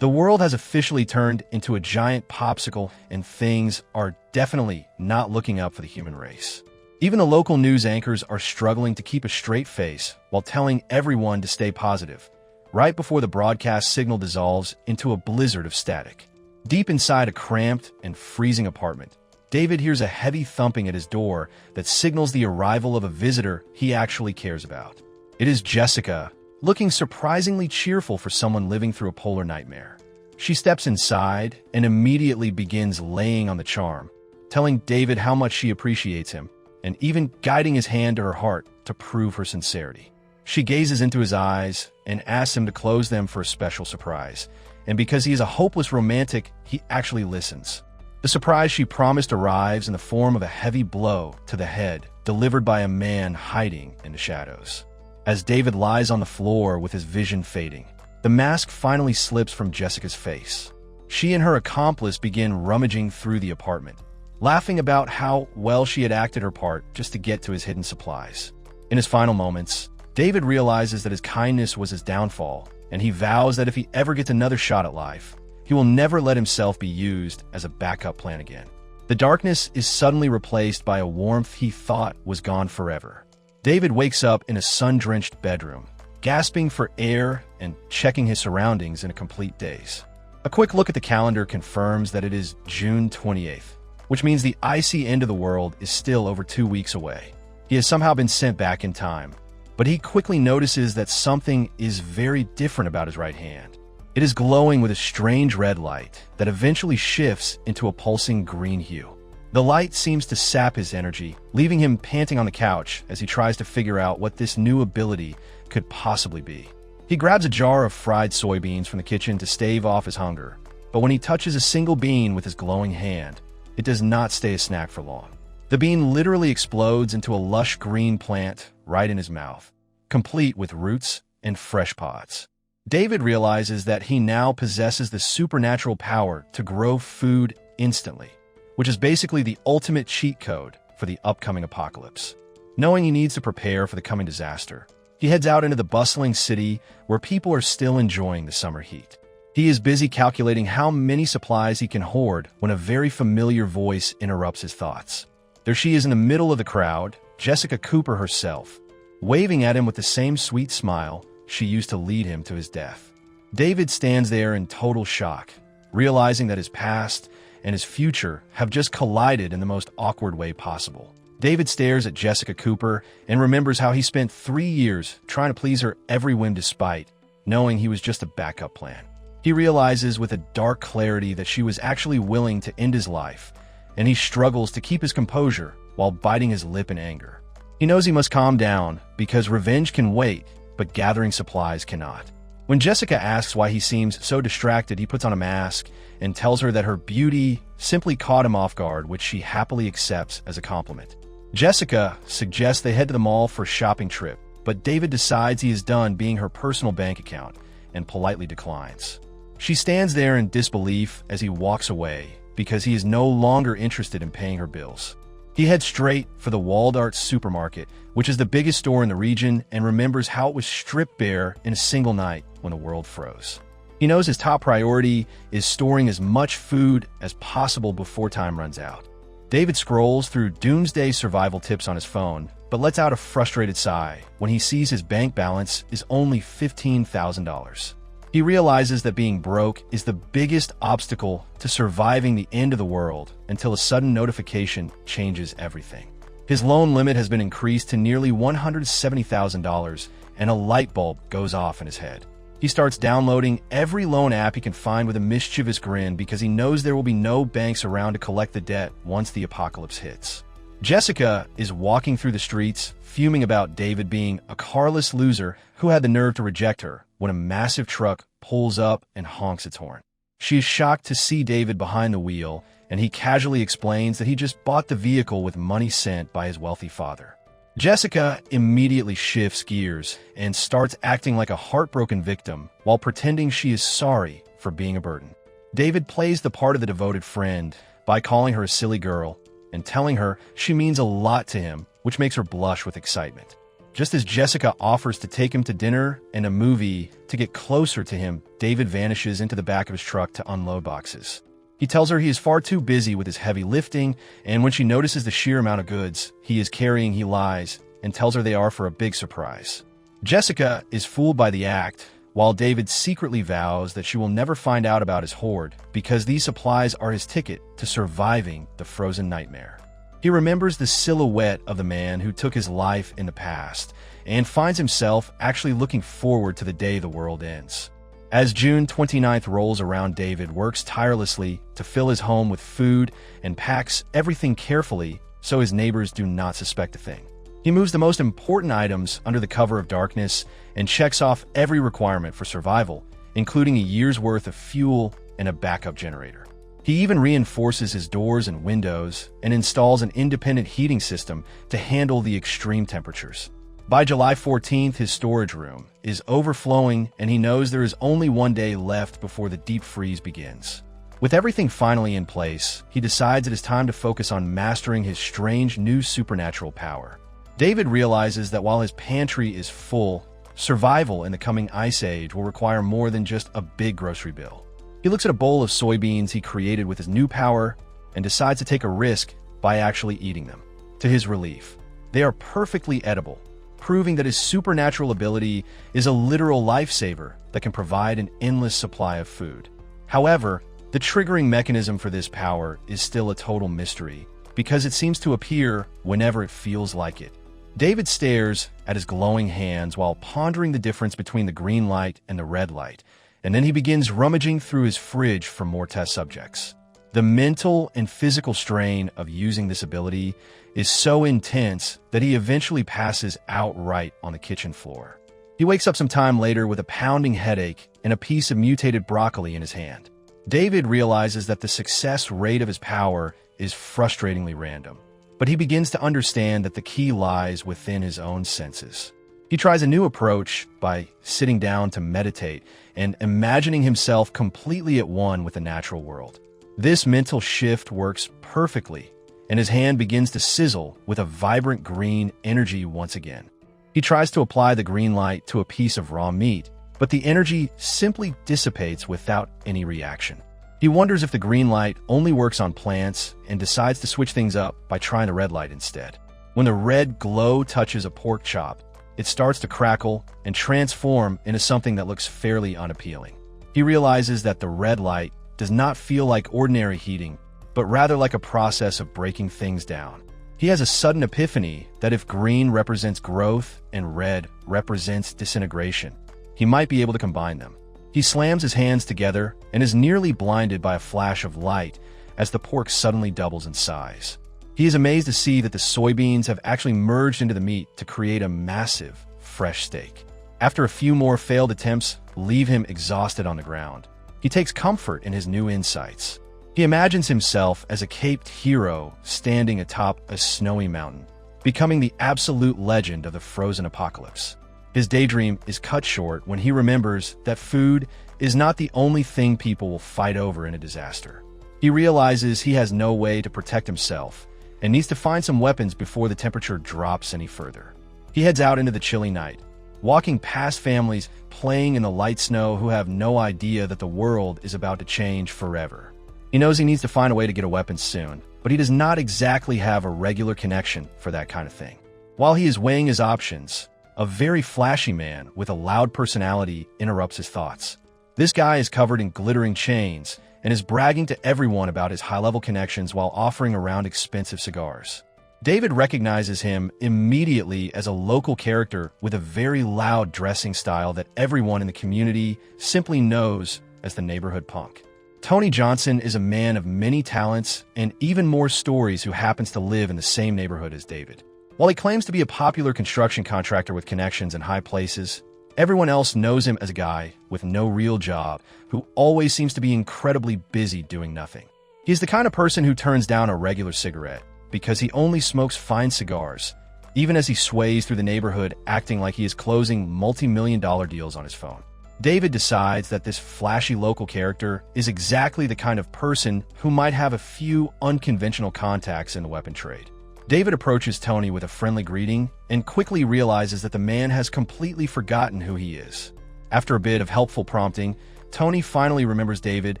The world has officially turned into a giant popsicle, and things are definitely not looking up for the human race. Even the local news anchors are struggling to keep a straight face while telling everyone to stay positive, right before the broadcast signal dissolves into a blizzard of static. Deep inside a cramped and freezing apartment, David hears a heavy thumping at his door that signals the arrival of a visitor he actually cares about. It is Jessica, looking surprisingly cheerful for someone living through a polar nightmare. She steps inside and immediately begins laying on the charm, telling David how much she appreciates him, and even guiding his hand to her heart to prove her sincerity. She gazes into his eyes and asks him to close them for a special surprise, and because he is a hopeless romantic, he actually listens. The surprise she promised arrives in the form of a heavy blow to the head, delivered by a man hiding in the shadows. As David lies on the floor with his vision fading, the mask finally slips from Jessica's face. She and her accomplice begin rummaging through the apartment, laughing about how well she had acted her part just to get to his hidden supplies. In his final moments, David realizes that his kindness was his downfall, and he vows that if he ever gets another shot at life, he will never let himself be used as a backup plan again. The darkness is suddenly replaced by a warmth he thought was gone forever. David wakes up in a sun-drenched bedroom, gasping for air and checking his surroundings in a complete daze. A quick look at the calendar confirms that it is June 28th, which means the icy end of the world is still over 2 weeks away. He has somehow been sent back in time, but he quickly notices that something is very different about his right hand. It is glowing with a strange red light that eventually shifts into a pulsing green hue. The light seems to sap his energy, leaving him panting on the couch as he tries to figure out what this new ability could possibly be. He grabs a jar of fried soybeans from the kitchen to stave off his hunger, but when he touches a single bean with his glowing hand, it does not stay a snack for long. The bean literally explodes into a lush green plant right in his mouth, complete with roots and fresh pods. David realizes that he now possesses the supernatural power to grow food instantly, which is basically the ultimate cheat code for the upcoming apocalypse. Knowing he needs to prepare for the coming disaster, he heads out into the bustling city where people are still enjoying the summer heat. He is busy calculating how many supplies he can hoard when a very familiar voice interrupts his thoughts. There she is in the middle of the crowd, Jessica Cooper herself, waving at him with the same sweet smile she used to lead him to his death. David stands there in total shock, realizing that his past and his future have just collided in the most awkward way possible. David stares at Jessica Cooper and remembers how he spent 3 years trying to please her every whim despite knowing he was just a backup plan. He realizes with a dark clarity that she was actually willing to end his life, and he struggles to keep his composure while biting his lip in anger. He knows he must calm down because revenge can wait, but gathering supplies cannot. When Jessica asks why he seems so distracted, he puts on a mask and tells her that her beauty simply caught him off guard, which she happily accepts as a compliment. Jessica suggests they head to the mall for a shopping trip, but David decides he is done being her personal bank account and politely declines. She stands there in disbelief as he walks away because he is no longer interested in paying her bills. He heads straight for the Waldart supermarket, which is the biggest store in the region, and remembers how it was stripped bare in a single night when the world froze. He knows his top priority is storing as much food as possible before time runs out. David scrolls through doomsday survival tips on his phone, but lets out a frustrated sigh when he sees his bank balance is only $15,000. He realizes that being broke is the biggest obstacle to surviving the end of the world until a sudden notification changes everything. His loan limit has been increased to nearly $170,000, and a light bulb goes off in his head. He starts downloading every loan app he can find with a mischievous grin because he knows there will be no banks around to collect the debt once the apocalypse hits. Jessica is walking through the streets, fuming about David being a carless loser who had the nerve to reject her when a massive truck pulls up and honks its horn. She is shocked to see David behind the wheel, and he casually explains that he just bought the vehicle with money sent by his wealthy father. Jessica immediately shifts gears and starts acting like a heartbroken victim while pretending she is sorry for being a burden. David plays the part of the devoted friend by calling her a silly girl and telling her she means a lot to him, which makes her blush with excitement. Just as Jessica offers to take him to dinner and a movie to get closer to him, David vanishes into the back of his truck to unload boxes. He tells her he is far too busy with his heavy lifting, and when she notices the sheer amount of goods he is carrying, he lies and tells her they are for a big surprise. Jessica is fooled by the act, while David secretly vows that she will never find out about his hoard because these supplies are his ticket to surviving the frozen nightmare. He remembers the silhouette of the man who took his life in the past and finds himself actually looking forward to the day the world ends. As June 29th rolls around, David works tirelessly to fill his home with food and packs everything carefully so his neighbors do not suspect a thing. He moves the most important items under the cover of darkness and checks off every requirement for survival, including a year's worth of fuel and a backup generator. He even reinforces his doors and windows and installs an independent heating system to handle the extreme temperatures. By July 14th, his storage room is overflowing and he knows there is only one day left before the deep freeze begins. With everything finally in place, he decides it is time to focus on mastering his strange new supernatural power. David realizes that while his pantry is full, survival in the coming ice age will require more than just a big grocery bill. He looks at a bowl of soybeans he created with his new power and decides to take a risk by actually eating them. To his relief, they are perfectly edible, proving that his supernatural ability is a literal lifesaver that can provide an endless supply of food. However, the triggering mechanism for this power is still a total mystery because it seems to appear whenever it feels like it. David stares at his glowing hands while pondering the difference between the green light and the red light, and then he begins rummaging through his fridge for more test subjects. The mental and physical strain of using this ability is so intense that he eventually passes outright on the kitchen floor. He wakes up some time later with a pounding headache and a piece of mutated broccoli in his hand. David realizes that the success rate of his power is frustratingly random, but he begins to understand that the key lies within his own senses. He tries a new approach by sitting down to meditate and imagining himself completely at one with the natural world. This mental shift works perfectly, and his hand begins to sizzle with a vibrant green energy once again. He tries to apply the green light to a piece of raw meat, but the energy simply dissipates without any reaction. He wonders if the green light only works on plants and decides to switch things up by trying the red light instead. When the red glow touches a pork chop, it starts to crackle and transform into something that looks fairly unappealing. He realizes that the red light does not feel like ordinary heating, but rather like a process of breaking things down. He has a sudden epiphany that if green represents growth and red represents disintegration, he might be able to combine them. He slams his hands together and is nearly blinded by a flash of light as the pork suddenly doubles in size. He is amazed to see that the soybeans have actually merged into the meat to create a massive, fresh steak. After a few more failed attempts leave him exhausted on the ground, he takes comfort in his new insights. He imagines himself as a caped hero standing atop a snowy mountain, becoming the absolute legend of the frozen apocalypse. His daydream is cut short when he remembers that food is not the only thing people will fight over in a disaster. He realizes he has no way to protect himself and needs to find some weapons before the temperature drops any further. He heads out into the chilly night, walking past families playing in the light snow who have no idea that the world is about to change forever. He knows he needs to find a way to get a weapon soon, but he does not exactly have a regular connection for that kind of thing. While he is weighing his options, a very flashy man with a loud personality interrupts his thoughts. This guy is covered in glittering chains and is bragging to everyone about his high-level connections while offering around expensive cigars. David recognizes him immediately as a local character with a very loud dressing style that everyone in the community simply knows as the neighborhood punk. Tony Johnson is a man of many talents and even more stories who happens to live in the same neighborhood as David. While he claims to be a popular construction contractor with connections in high places, everyone else knows him as a guy with no real job who always seems to be incredibly busy doing nothing. He's the kind of person who turns down a regular cigarette because he only smokes fine cigars, even as he sways through the neighborhood acting like he is closing multi-million-dollar deals on his phone. David decides that this flashy local character is exactly the kind of person who might have a few unconventional contacts in the weapon trade. David approaches Tony with a friendly greeting and quickly realizes that the man has completely forgotten who he is. After a bit of helpful prompting, Tony finally remembers David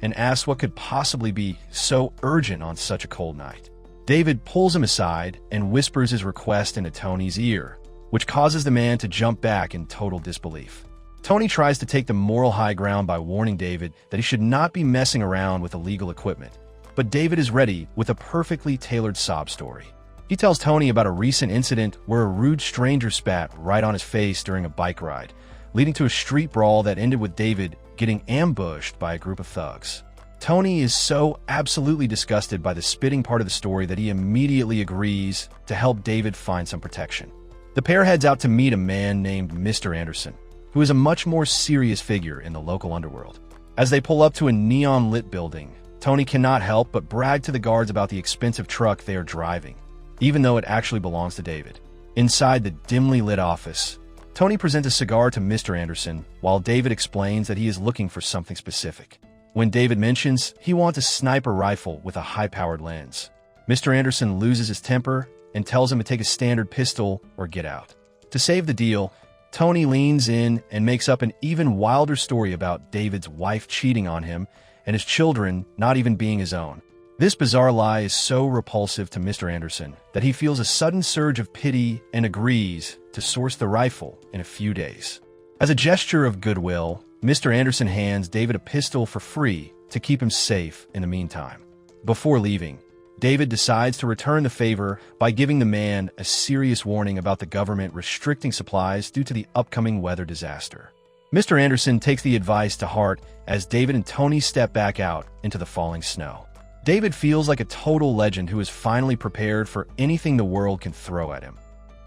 and asks what could possibly be so urgent on such a cold night. David pulls him aside and whispers his request into Tony's ear, which causes the man to jump back in total disbelief. Tony tries to take the moral high ground by warning David that he should not be messing around with illegal equipment, but David is ready with a perfectly tailored sob story. He tells Tony about a recent incident where a rude stranger spat right on his face during a bike ride, leading to a street brawl that ended with David getting ambushed by a group of thugs. Tony is so absolutely disgusted by the spitting part of the story that he immediately agrees to help David find some protection. The pair heads out to meet a man named Mr. Anderson, who is a much more serious figure in the local underworld. As they pull up to a neon-lit building, Tony cannot help but brag to the guards about the expensive truck they are driving, even though it actually belongs to David. Inside the dimly lit office, Tony presents a cigar to Mr. Anderson, while David explains that he is looking for something specific. When David mentions he wants a sniper rifle with a high-powered lens, Mr. Anderson loses his temper and tells him to take a standard pistol or get out. To save the deal, Tony leans in and makes up an even wilder story about David's wife cheating on him and his children not even being his own. This bizarre lie is so repulsive to Mr. Anderson that he feels a sudden surge of pity and agrees to source the rifle in a few days. As a gesture of goodwill, Mr. Anderson hands David a pistol for free to keep him safe in the meantime. Before leaving, David decides to return the favor by giving the man a serious warning about the government restricting supplies due to the upcoming weather disaster. Mr. Anderson takes the advice to heart as David and Tony step back out into the falling snow. David feels like a total legend who is finally prepared for anything the world can throw at him,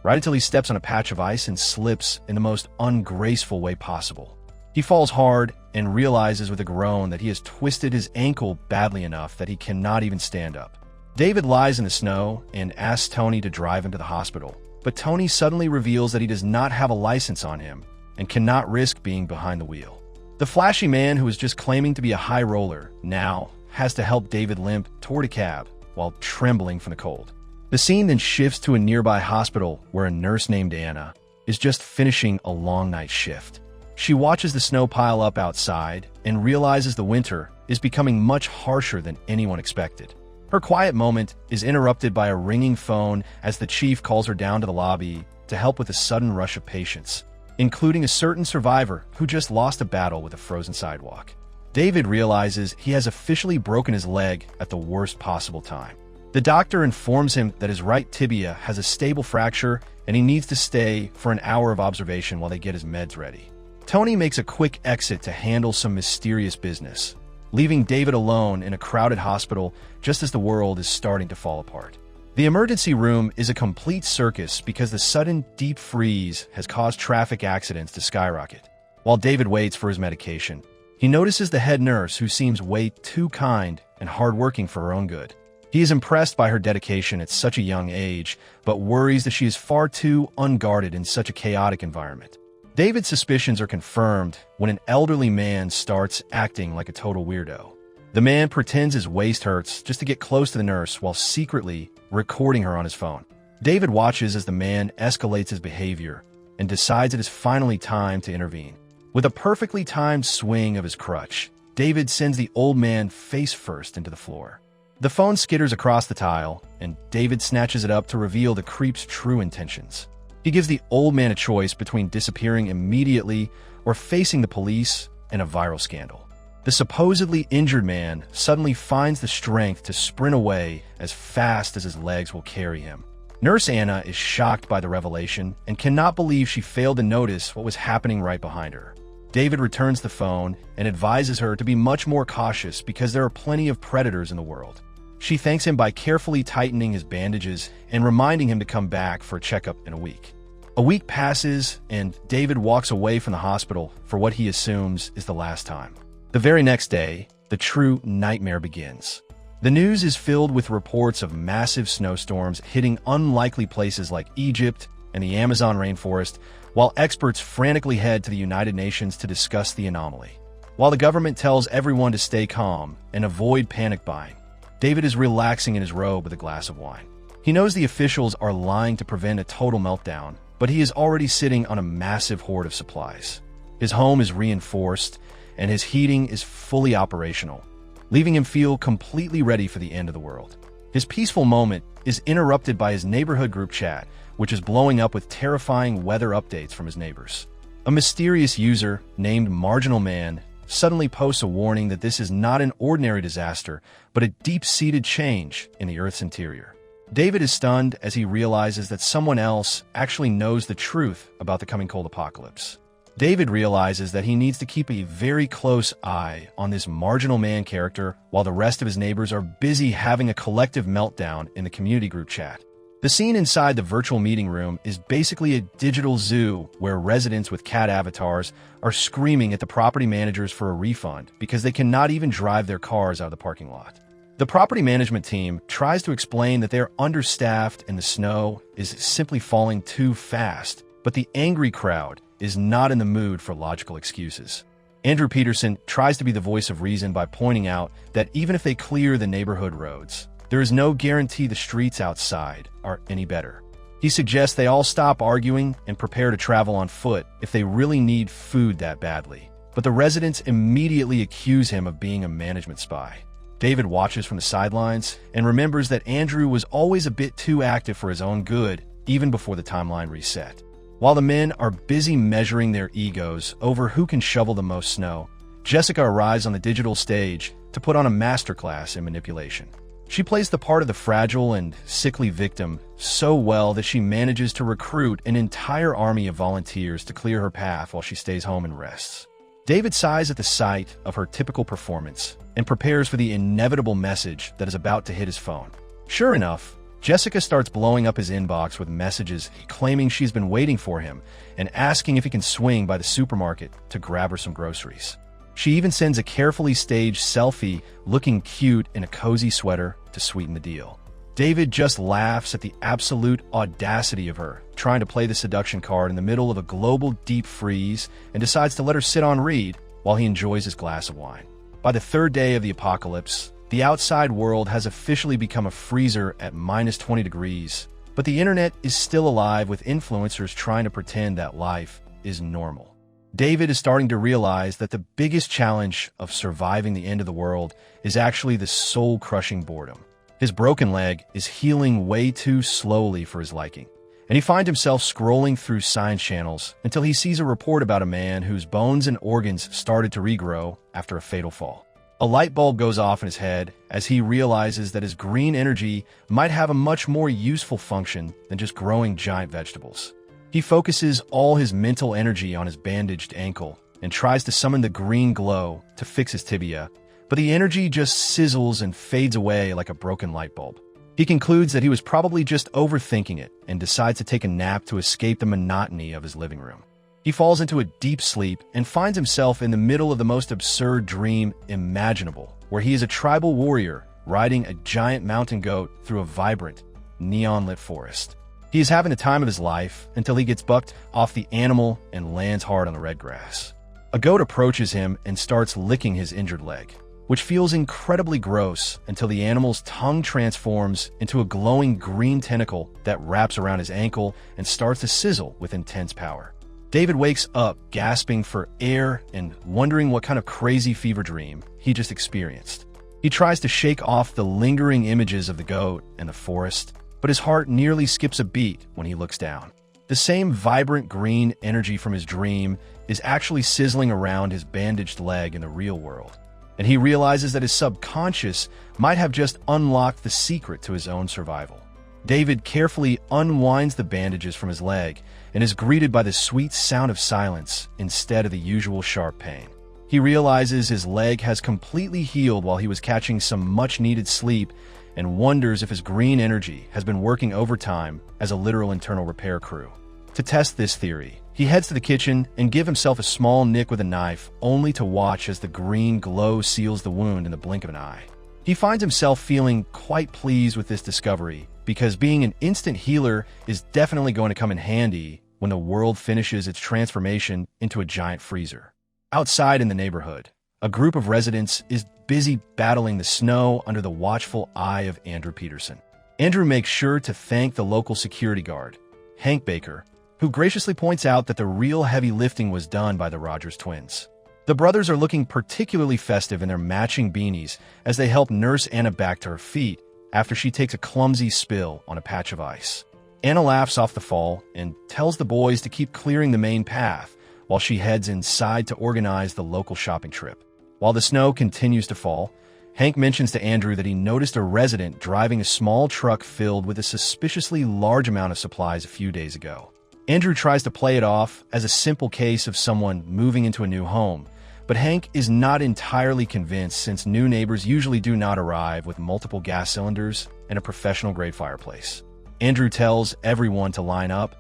right until he steps on a patch of ice and slips in the most ungraceful way possible. He falls hard and realizes with a groan that he has twisted his ankle badly enough that he cannot even stand up. David lies in the snow and asks Tony to drive him to the hospital, but Tony suddenly reveals that he does not have a license on him and cannot risk being behind the wheel. The flashy man who was just claiming to be a high roller now has to help David limp toward a cab while trembling from the cold. The scene then shifts to a nearby hospital where a nurse named Anna is just finishing a long night shift. She watches the snow pile up outside and realizes the winter is becoming much harsher than anyone expected. Her quiet moment is interrupted by a ringing phone as the chief calls her down to the lobby to help with a sudden rush of patients, including a certain survivor who just lost a battle with a frozen sidewalk. David realizes he has officially broken his leg at the worst possible time. The doctor informs him that his right tibia has a stable fracture and he needs to stay for an hour of observation while they get his meds ready. Tony makes a quick exit to handle some mysterious business, leaving David alone in a crowded hospital just as the world is starting to fall apart. The emergency room is a complete circus because the sudden deep freeze has caused traffic accidents to skyrocket. While David waits for his medication, he notices the head nurse who seems way too kind and hardworking for her own good. He is impressed by her dedication at such a young age, but worries that she is far too unguarded in such a chaotic environment. David's suspicions are confirmed when an elderly man starts acting like a total weirdo. The man pretends his waist hurts just to get close to the nurse while secretly recording her on his phone. David watches as the man escalates his behavior and decides it is finally time to intervene. With a perfectly timed swing of his crutch, David sends the old man face first into the floor. The phone skitters across the tile, and David snatches it up to reveal the creep's true intentions. He gives the old man a choice between disappearing immediately or facing the police and a viral scandal. The supposedly injured man suddenly finds the strength to sprint away as fast as his legs will carry him. Nurse Anna is shocked by the revelation and cannot believe she failed to notice what was happening right behind her. David returns the phone and advises her to be much more cautious because there are plenty of predators in the world. She thanks him by carefully tightening his bandages and reminding him to come back for a checkup in a week. A week passes, and David walks away from the hospital for what he assumes is the last time. The very next day, the true nightmare begins. The news is filled with reports of massive snowstorms hitting unlikely places like Egypt and the Amazon rainforest, while experts frantically head to the United Nations to discuss the anomaly. While the government tells everyone to stay calm and avoid panic buying, David is relaxing in his robe with a glass of wine. He knows the officials are lying to prevent a total meltdown, but he is already sitting on a massive hoard of supplies. His home is reinforced, and his heating is fully operational, leaving him feel completely ready for the end of the world. His peaceful moment is interrupted by his neighborhood group chat, which is blowing up with terrifying weather updates from his neighbors. A mysterious user named Marginal Man suddenly posts a warning that this is not an ordinary disaster, but a deep-seated change in the Earth's interior. David is stunned as he realizes that someone else actually knows the truth about the coming cold apocalypse. David realizes that he needs to keep a very close eye on this Marginal Man character while the rest of his neighbors are busy having a collective meltdown in the community group chat. The scene inside the virtual meeting room is basically a digital zoo where residents with cat avatars are screaming at the property managers for a refund because they cannot even drive their cars out of the parking lot. The property management team tries to explain that they're understaffed and the snow is simply falling too fast, but the angry crowd is not in the mood for logical excuses. Andrew Peterson tries to be the voice of reason by pointing out that even if they clear the neighborhood roads, there is no guarantee the streets outside are any better. He suggests they all stop arguing and prepare to travel on foot if they really need food that badly. But the residents immediately accuse him of being a management spy. David watches from the sidelines and remembers that Andrew was always a bit too active for his own good, even before the timeline reset. While the men are busy measuring their egos over who can shovel the most snow, Jessica arrives on the digital stage to put on a masterclass in manipulation. She plays the part of the fragile and sickly victim so well that she manages to recruit an entire army of volunteers to clear her path while she stays home and rests. David sighs at the sight of her typical performance and prepares for the inevitable message that is about to hit his phone. Sure enough, Jessica starts blowing up his inbox with messages claiming she's been waiting for him and asking if he can swing by the supermarket to grab her some groceries. She even sends a carefully staged selfie looking cute in a cozy sweater to sweeten the deal. David just laughs at the absolute audacity of her trying to play the seduction card in the middle of a global deep freeze and decides to let her sit on read while he enjoys his glass of wine. By the third day of the apocalypse, the outside world has officially become a freezer at minus 20 degrees, but the internet is still alive with influencers trying to pretend that life is normal. David is starting to realize that the biggest challenge of surviving the end of the world is actually the soul-crushing boredom. His broken leg is healing way too slowly for his liking, and he finds himself scrolling through science channels until he sees a report about a man whose bones and organs started to regrow after a fatal fall. A light bulb goes off in his head as he realizes that his green energy might have a much more useful function than just growing giant vegetables. He focuses all his mental energy on his bandaged ankle and tries to summon the green glow to fix his tibia, but the energy just sizzles and fades away like a broken light bulb. He concludes that he was probably just overthinking it and decides to take a nap to escape the monotony of his living room. He falls into a deep sleep and finds himself in the middle of the most absurd dream imaginable, where he is a tribal warrior riding a giant mountain goat through a vibrant, neon-lit forest. He is having the time of his life until he gets bucked off the animal and lands hard on the red grass. A goat approaches him and starts licking his injured leg, which feels incredibly gross until the animal's tongue transforms into a glowing green tentacle that wraps around his ankle and starts to sizzle with intense power. David wakes up gasping for air and wondering what kind of crazy fever dream he just experienced. He tries to shake off the lingering images of the goat and the forest, but his heart nearly skips a beat when he looks down. The same vibrant green energy from his dream is actually sizzling around his bandaged leg in the real world, and he realizes that his subconscious might have just unlocked the secret to his own survival. David carefully unwinds the bandages from his leg and is greeted by the sweet sound of silence instead of the usual sharp pain. He realizes his leg has completely healed while he was catching some much-needed sleep and wonders if his green energy has been working overtime as a literal internal repair crew. To test this theory, he heads to the kitchen and gives himself a small nick with a knife, only to watch as the green glow seals the wound in the blink of an eye. He finds himself feeling quite pleased with this discovery, because being an instant healer is definitely going to come in handy when the world finishes its transformation into a giant freezer. Outside in the neighborhood, a group of residents is busy battling the snow under the watchful eye of Andrew Peterson. Andrew makes sure to thank the local security guard, Hank Baker, who graciously points out that the real heavy lifting was done by the Rogers twins. The brothers are looking particularly festive in their matching beanies as they help nurse Anna back to her feet after she takes a clumsy spill on a patch of ice. Anna laughs off the fall and tells the boys to keep clearing the main path while she heads inside to organize the local shopping trip. While the snow continues to fall, Hank mentions to Andrew that he noticed a resident driving a small truck filled with a suspiciously large amount of supplies a few days ago. Andrew tries to play it off as a simple case of someone moving into a new home, but Hank is not entirely convinced since new neighbors usually do not arrive with multiple gas cylinders and a professional-grade fireplace. Andrew tells everyone to line up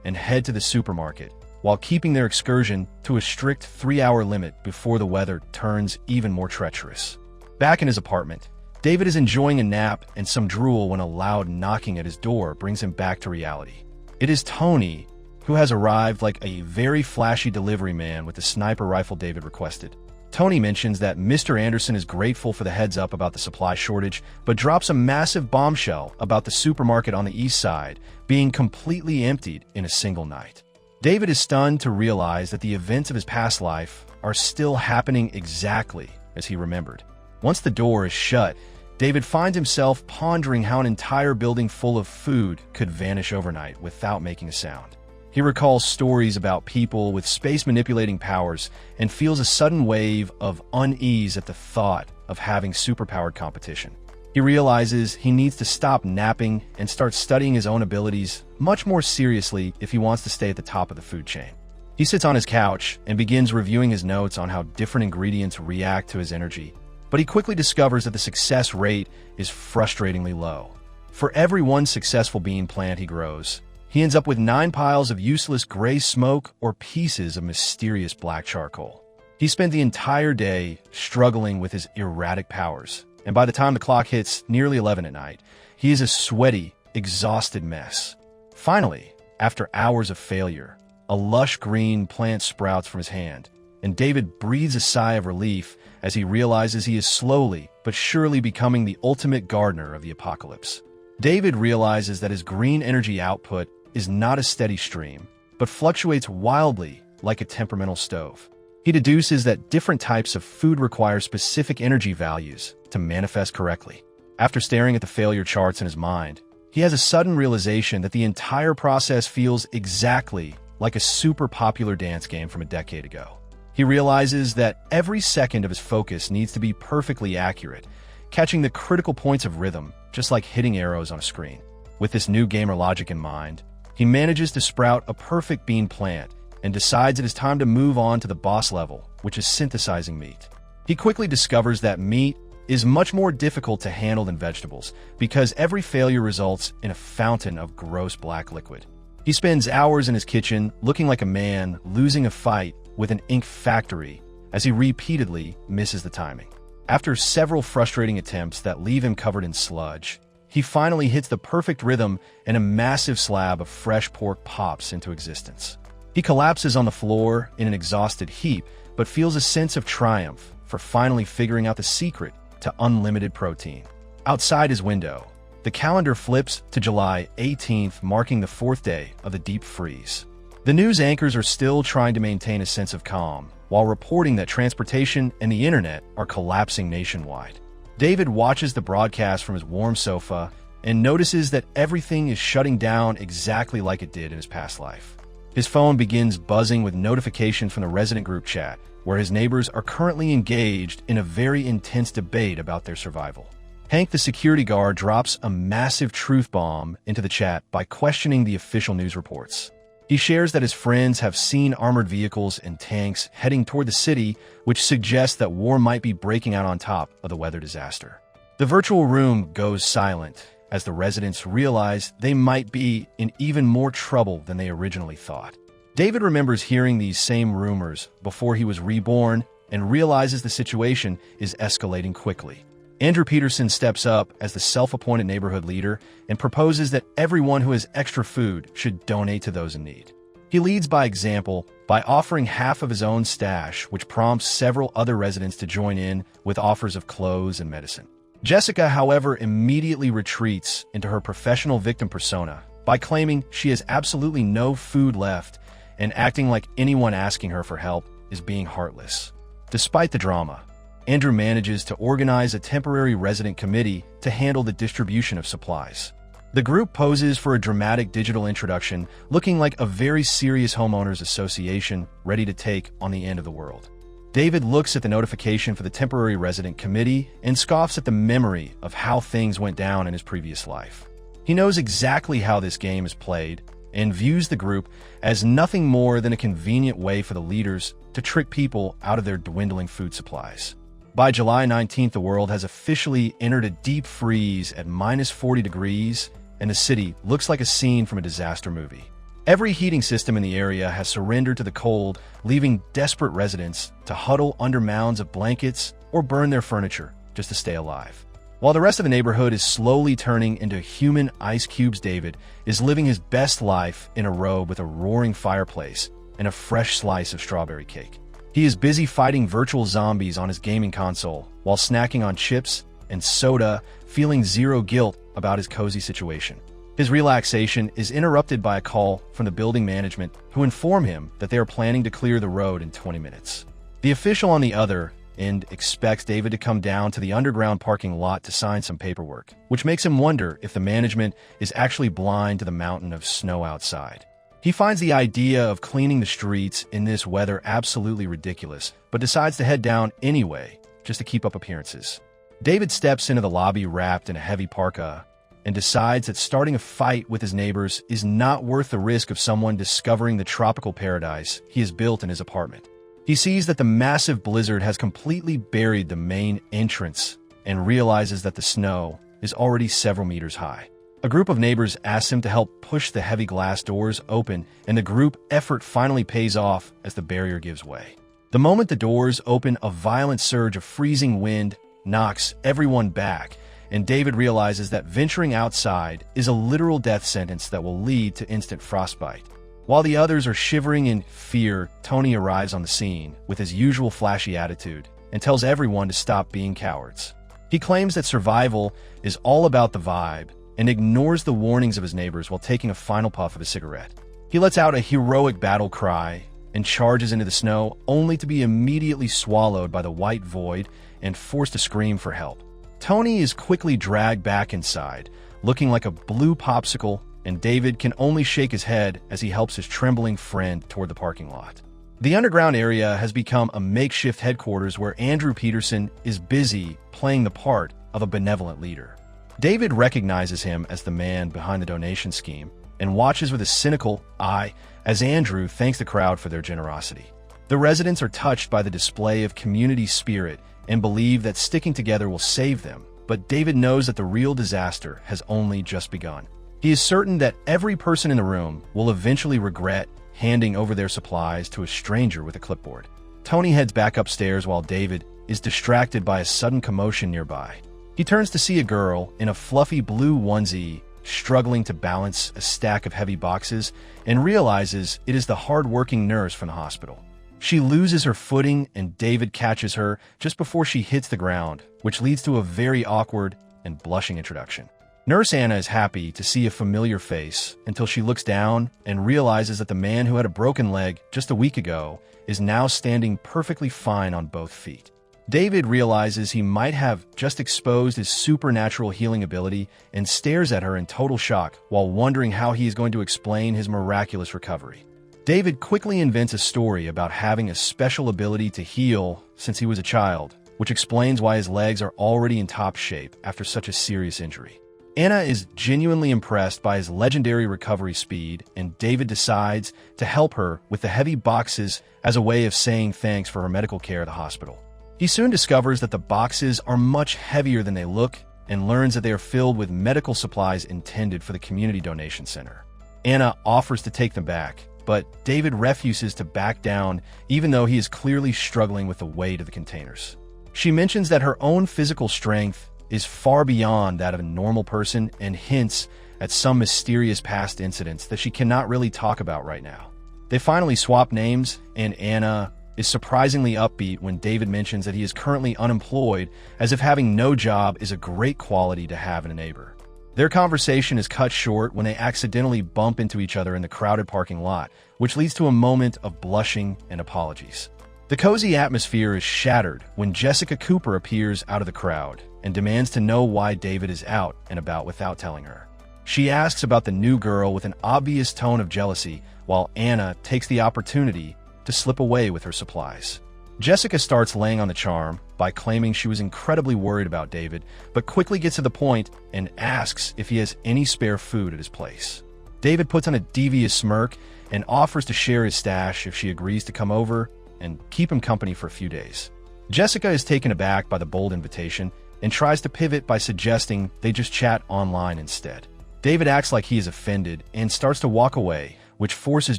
and head to the supermarket, while keeping their excursion to a strict 3-hour limit before the weather turns even more treacherous. Back in his apartment, David is enjoying a nap and some drool when a loud knocking at his door brings him back to reality. It is Tony, who has arrived like a very flashy delivery man with the sniper rifle David requested. Tony mentions that Mr. Anderson is grateful for the heads up about the supply shortage, but drops a massive bombshell about the supermarket on the east side being completely emptied in a single night. David is stunned to realize that the events of his past life are still happening exactly as he remembered. Once the door is shut, David finds himself pondering how an entire building full of food could vanish overnight without making a sound. He recalls stories about people with space-manipulating powers and feels a sudden wave of unease at the thought of having superpowered competition. He realizes he needs to stop napping and start studying his own abilities much more seriously if he wants to stay at the top of the food chain. He sits on his couch and begins reviewing his notes on how different ingredients react to his energy, but he quickly discovers that the success rate is frustratingly low. For every one successful bean plant he grows, he ends up with 9 piles of useless gray smoke or pieces of mysterious black charcoal. He spent the entire day struggling with his erratic powers, and by the time the clock hits nearly 11 at night, he is a sweaty, exhausted mess. Finally, after hours of failure, a lush green plant sprouts from his hand, and David breathes a sigh of relief as he realizes he is slowly but surely becoming the ultimate gardener of the apocalypse. David realizes that his green energy output is not a steady stream, but fluctuates wildly like a temperamental stove. He deduces that different types of food require specific energy values to manifest correctly. After staring at the failure charts in his mind, he has a sudden realization that the entire process feels exactly like a super popular dance game from a decade ago. He realizes that every second of his focus needs to be perfectly accurate, catching the critical points of rhythm, just like hitting arrows on a screen. With this new gamer logic in mind, he manages to sprout a perfect bean plant and decides it is time to move on to the boss level, which is synthesizing meat. He quickly discovers that meat is much more difficult to handle than vegetables because every failure results in a fountain of gross black liquid. He spends hours in his kitchen looking like a man losing a fight with an ink factory as he repeatedly misses the timing. After several frustrating attempts that leave him covered in sludge, he finally hits the perfect rhythm and a massive slab of fresh pork pops into existence. He collapses on the floor in an exhausted heap, but feels a sense of triumph for finally figuring out the secret to unlimited protein. Outside his window, the calendar flips to July 18th, marking the 4th day of the deep freeze. The news anchors are still trying to maintain a sense of calm, while reporting that transportation and the internet are collapsing nationwide. David watches the broadcast from his warm sofa and notices that everything is shutting down exactly like it did in his past life. His phone begins buzzing with notifications from the resident group chat, where his neighbors are currently engaged in a very intense debate about their survival. Hank, the security guard, drops a massive truth bomb into the chat by questioning the official news reports. He shares that his friends have seen armored vehicles and tanks heading toward the city, which suggests that war might be breaking out on top of the weather disaster. The virtual room goes silent as the residents realize they might be in even more trouble than they originally thought. David remembers hearing these same rumors before he was reborn and realizes the situation is escalating quickly. Andrew Peterson steps up as the self-appointed neighborhood leader and proposes that everyone who has extra food should donate to those in need. He leads by example by offering half of his own stash, which prompts several other residents to join in with offers of clothes and medicine. Jessica, however, immediately retreats into her professional victim persona by claiming she has absolutely no food left and acting like anyone asking her for help is being heartless. Despite the drama, Andrew manages to organize a temporary resident committee to handle the distribution of supplies. The group poses for a dramatic digital introduction, looking like a very serious homeowners association ready to take on the end of the world. David looks at the notification for the temporary resident committee and scoffs at the memory of how things went down in his previous life. He knows exactly how this game is played and views the group as nothing more than a convenient way for the leaders to trick people out of their dwindling food supplies. By July 19th, the world has officially entered a deep freeze at -40 degrees, and the city looks like a scene from a disaster movie. Every heating system in the area has surrendered to the cold, leaving desperate residents to huddle under mounds of blankets or burn their furniture just to stay alive. While the rest of the neighborhood is slowly turning into human ice cubes, David is living his best life in a robe with a roaring fireplace and a fresh slice of strawberry cake. He is busy fighting virtual zombies on his gaming console while snacking on chips and soda, feeling zero guilt about his cozy situation. His relaxation is interrupted by a call from the building management who inform him that they are planning to clear the road in 20 minutes. The official on the other end expects David to come down to the underground parking lot to sign some paperwork, which makes him wonder if the management is actually blind to the mountain of snow outside. He finds the idea of cleaning the streets in this weather absolutely ridiculous, but decides to head down anyway, just to keep up appearances. David steps into the lobby wrapped in a heavy parka and decides that starting a fight with his neighbors is not worth the risk of someone discovering the tropical paradise he has built in his apartment. He sees that the massive blizzard has completely buried the main entrance and realizes that the snow is already several meters high. A group of neighbors asks him to help push the heavy glass doors open, and the group effort finally pays off as the barrier gives way. The moment the doors open, a violent surge of freezing wind knocks everyone back, and David realizes that venturing outside is a literal death sentence that will lead to instant frostbite. While the others are shivering in fear, Tony arrives on the scene with his usual flashy attitude and tells everyone to stop being cowards. He claims that survival is all about the vibe and ignores the warnings of his neighbors while taking a final puff of a cigarette. He lets out a heroic battle cry and charges into the snow, only to be immediately swallowed by the white void and forced to scream for help. Tony is quickly dragged back inside, looking like a blue popsicle, and David can only shake his head as he helps his trembling friend toward the parking lot. The underground area has become a makeshift headquarters where Andrew Peterson is busy playing the part of a benevolent leader. David recognizes him as the man behind the donation scheme and watches with a cynical eye as Andrew thanks the crowd for their generosity. The residents are touched by the display of community spirit and believe that sticking together will save them, but David knows that the real disaster has only just begun. He is certain that every person in the room will eventually regret handing over their supplies to a stranger with a clipboard. Tony heads back upstairs while David is distracted by a sudden commotion nearby. He turns to see a girl in a fluffy blue onesie struggling to balance a stack of heavy boxes and realizes it is the hard-working nurse from the hospital. She loses her footing and David catches her just before she hits the ground, which leads to a very awkward and blushing introduction. Nurse Anna is happy to see a familiar face until she looks down and realizes that the man who had a broken leg just a week ago is now standing perfectly fine on both feet. David realizes he might have just exposed his supernatural healing ability and stares at her in total shock while wondering how he is going to explain his miraculous recovery. David quickly invents a story about having a special ability to heal since he was a child, which explains why his legs are already in top shape after such a serious injury. Anna is genuinely impressed by his legendary recovery speed, and David decides to help her with the heavy boxes as a way of saying thanks for her medical care at the hospital. He soon discovers that the boxes are much heavier than they look and learns that they are filled with medical supplies intended for the community donation center. Anna offers to take them back, but David refuses to back down even though he is clearly struggling with the weight of the containers. She mentions that her own physical strength is far beyond that of a normal person and hints at some mysterious past incidents that she cannot really talk about right now. They finally swap names, and Anna is surprisingly upbeat when David mentions that he is currently unemployed, as if having no job is a great quality to have in a neighbor. Their conversation is cut short when they accidentally bump into each other in the crowded parking lot, which leads to a moment of blushing and apologies. The cozy atmosphere is shattered when Jessica Cooper appears out of the crowd and demands to know why David is out and about without telling her. She asks about the new girl with an obvious tone of jealousy, while Anna takes the opportunity to slip away with her supplies. Jessica starts laying on the charm by claiming she was incredibly worried about David, but quickly gets to the point and asks if he has any spare food at his place. David puts on a devious smirk and offers to share his stash if she agrees to come over and keep him company for a few days. Jessica is taken aback by the bold invitation and tries to pivot by suggesting they just chat online instead. David acts like he is offended and starts to walk away, which forces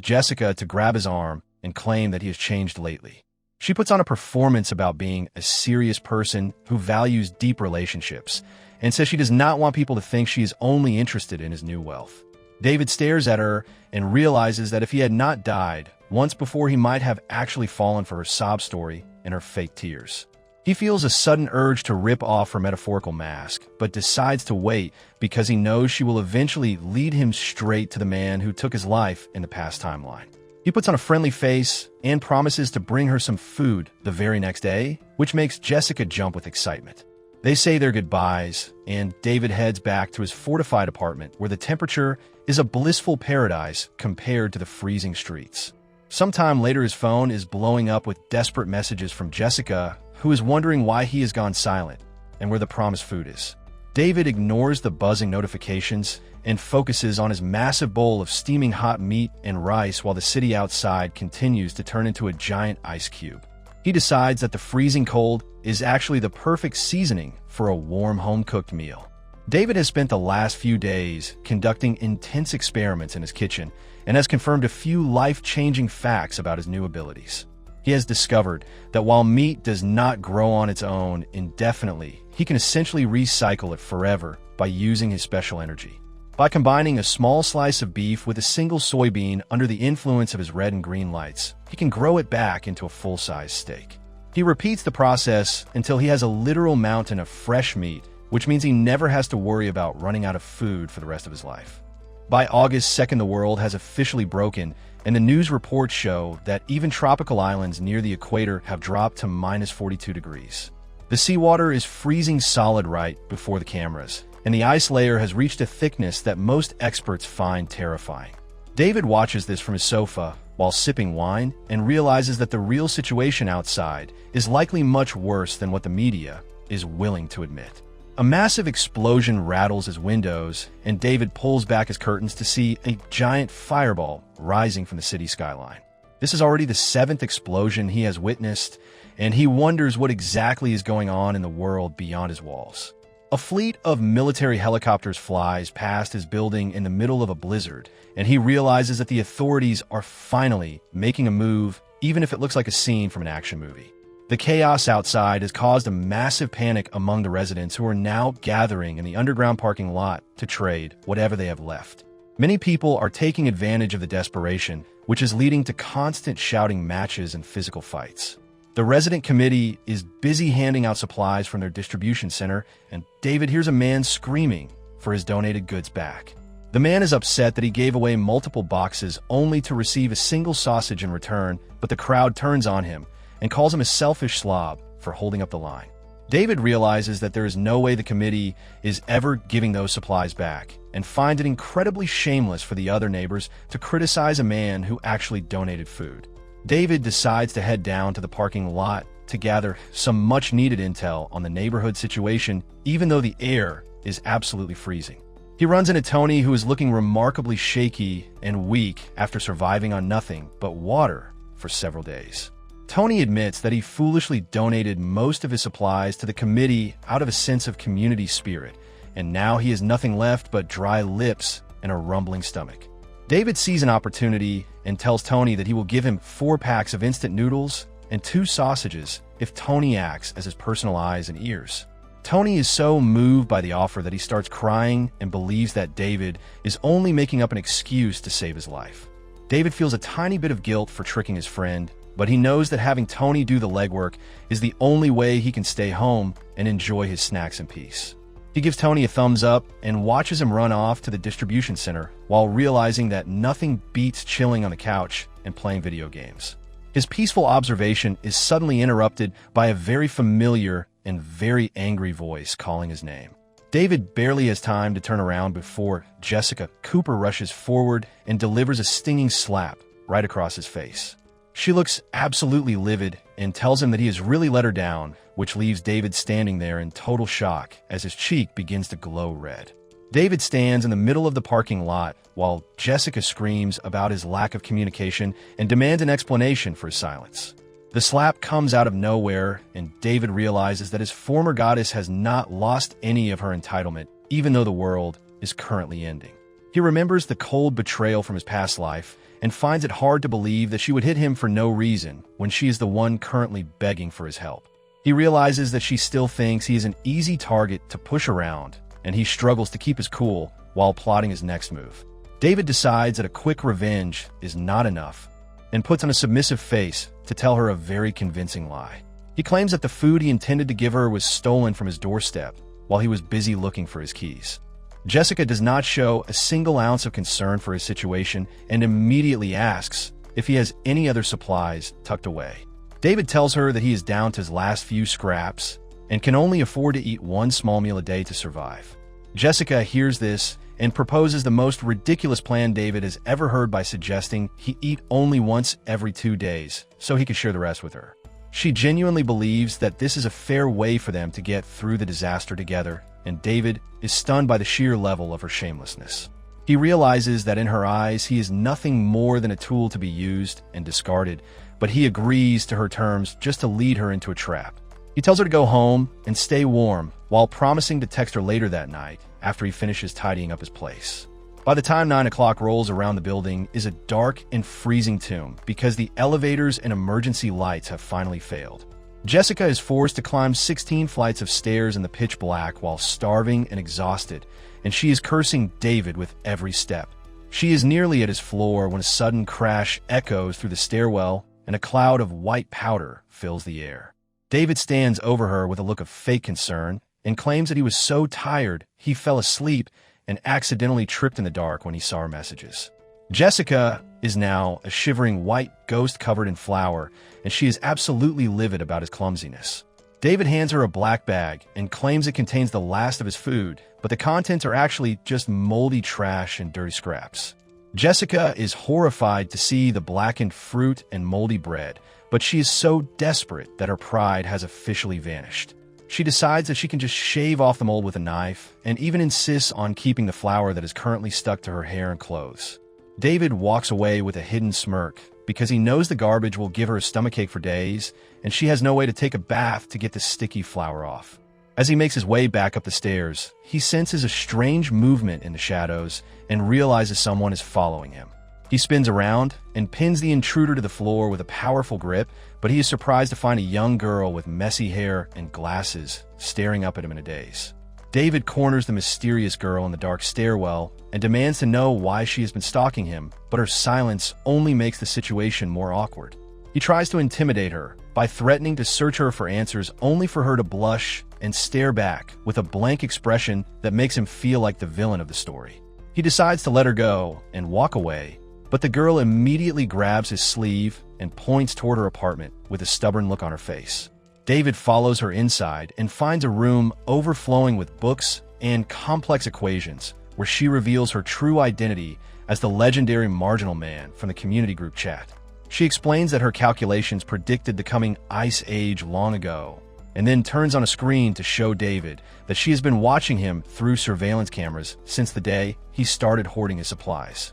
Jessica to grab his arm and claim that he has changed lately. She puts on a performance about being a serious person who values deep relationships and says she does not want people to think she is only interested in his new wealth. David stares at her and realizes that if he had not died once before, he might have actually fallen for her sob story and her fake tears. He feels a sudden urge to rip off her metaphorical mask, but decides to wait because he knows she will eventually lead him straight to the man who took his life in the past timeline. He puts on a friendly face and promises to bring her some food the very next day, which makes Jessica jump with excitement. They say their goodbyes, and David heads back to his fortified apartment where the temperature is a blissful paradise compared to the freezing streets. Sometime later, his phone is blowing up with desperate messages from Jessica, who is wondering why he has gone silent and where the promised food is. David ignores the buzzing notifications and focuses on his massive bowl of steaming hot meat and rice while the city outside continues to turn into a giant ice cube. He decides that the freezing cold is actually the perfect seasoning for a warm home-cooked meal. David has spent the last few days conducting intense experiments in his kitchen and has confirmed a few life-changing facts about his new abilities. He has discovered that while meat does not grow on its own indefinitely, he can essentially recycle it forever by using his special energy. By combining a small slice of beef with a single soybean under the influence of his red and green lights, he can grow it back into a full-size steak. He repeats the process until he has a literal mountain of fresh meat, which means he never has to worry about running out of food for the rest of his life. By August 2nd, the world has officially broken, and the news reports show that even tropical islands near the equator have dropped to minus 42 degrees. The seawater is freezing solid right before the cameras, and the ice layer has reached a thickness that most experts find terrifying. David watches this from his sofa while sipping wine and realizes that the real situation outside is likely much worse than what the media is willing to admit. A massive explosion rattles his windows, and David pulls back his curtains to see a giant fireball rising from the city skyline. This is already the 7th explosion he has witnessed, and he wonders what exactly is going on in the world beyond his walls. A fleet of military helicopters flies past his building in the middle of a blizzard, and he realizes that the authorities are finally making a move, even if it looks like a scene from an action movie. The chaos outside has caused a massive panic among the residents, who are now gathering in the underground parking lot to trade whatever they have left. Many people are taking advantage of the desperation, which is leading to constant shouting matches and physical fights. The resident committee is busy handing out supplies from their distribution center, and David hears a man screaming for his donated goods back. The man is upset that he gave away multiple boxes only to receive a single sausage in return, but the crowd turns on him and calls him a selfish slob for holding up the line. David realizes that there is no way the committee is ever giving those supplies back, and finds it incredibly shameless for the other neighbors to criticize a man who actually donated food. David decides to head down to the parking lot to gather some much-needed intel on the neighborhood situation, even though the air is absolutely freezing. He runs into Tony, who is looking remarkably shaky and weak after surviving on nothing but water for several days. Tony admits that he foolishly donated most of his supplies to the committee out of a sense of community spirit, and now he has nothing left but dry lips and a rumbling stomach. David sees an opportunity and tells Tony that he will give him 4 packs of instant noodles and 2 sausages if Tony acts as his personal eyes and ears. Tony is so moved by the offer that he starts crying and believes that David is only making up an excuse to save his life. David feels a tiny bit of guilt for tricking his friend, but he knows that having Tony do the legwork is the only way he can stay home and enjoy his snacks in peace. He gives Tony a thumbs up and watches him run off to the distribution center while realizing that nothing beats chilling on the couch and playing video games. His peaceful observation is suddenly interrupted by a very familiar and very angry voice calling his name. David barely has time to turn around before Jessica Cooper rushes forward and delivers a stinging slap right across his face. She looks absolutely livid and tells him that he has really let her down, which leaves David standing there in total shock as his cheek begins to glow red. David stands in the middle of the parking lot while Jessica screams about his lack of communication and demands an explanation for his silence. The slap comes out of nowhere, and David realizes that his former goddess has not lost any of her entitlement, even though the world is currently ending. He remembers the cold betrayal from his past life and finds it hard to believe that she would hit him for no reason when she is the one currently begging for his help. He realizes that she still thinks he is an easy target to push around, and he struggles to keep his cool while plotting his next move. David decides that a quick revenge is not enough and puts on a submissive face to tell her a very convincing lie. He claims that the food he intended to give her was stolen from his doorstep while he was busy looking for his keys. Jessica does not show a single ounce of concern for his situation and immediately asks if he has any other supplies tucked away. David tells her that he is down to his last few scraps and can only afford to eat one small meal a day to survive. Jessica hears this and proposes the most ridiculous plan David has ever heard by suggesting he eat only once every 2 days so he could share the rest with her. She genuinely believes that this is a fair way for them to get through the disaster together, and David is stunned by the sheer level of her shamelessness. He realizes that in her eyes he is nothing more than a tool to be used and discarded, but he agrees to her terms just to lead her into a trap. He tells her to go home and stay warm while promising to text her later that night after he finishes tidying up his place. By the time 9 o'clock rolls around, the building is a dark and freezing tomb because the elevators and emergency lights have finally failed. Jessica is forced to climb 16 flights of stairs in the pitch black while starving and exhausted, and she is cursing David with every step. She is nearly at his floor when a sudden crash echoes through the stairwell and a cloud of white powder fills the air. David stands over her with a look of fake concern and claims that he was so tired he fell asleep and accidentally tripped in the dark when he saw her messages. Jessica is now a shivering white ghost covered in flour, and she is absolutely livid about his clumsiness. David hands her a black bag and claims it contains the last of his food, but the contents are actually just moldy trash and dirty scraps. Jessica is horrified to see the blackened fruit and moldy bread, but she is so desperate that her pride has officially vanished. She decides that she can just shave off the mold with a knife and even insists on keeping the flour that is currently stuck to her hair and clothes. David walks away with a hidden smirk because he knows the garbage will give her a stomachache for days, and she has no way to take a bath to get the sticky flour off. As he makes his way back up the stairs, he senses a strange movement in the shadows and realizes someone is following him. He spins around and pins the intruder to the floor with a powerful grip, but he is surprised to find a young girl with messy hair and glasses staring up at him in a daze. David corners the mysterious girl in the dark stairwell and demands to know why she has been stalking him, but her silence only makes the situation more awkward. He tries to intimidate her by threatening to search her for answers only for her to blush and stare back with a blank expression that makes him feel like the villain of the story. He decides to let her go and walk away, but the girl immediately grabs his sleeve and points toward her apartment with a stubborn look on her face. David follows her inside and finds a room overflowing with books and complex equations where she reveals her true identity as the legendary marginal man from the community group chat. She explains that her calculations predicted the coming ice age long ago, and then turns on a screen to show David that she has been watching him through surveillance cameras since the day he started hoarding his supplies.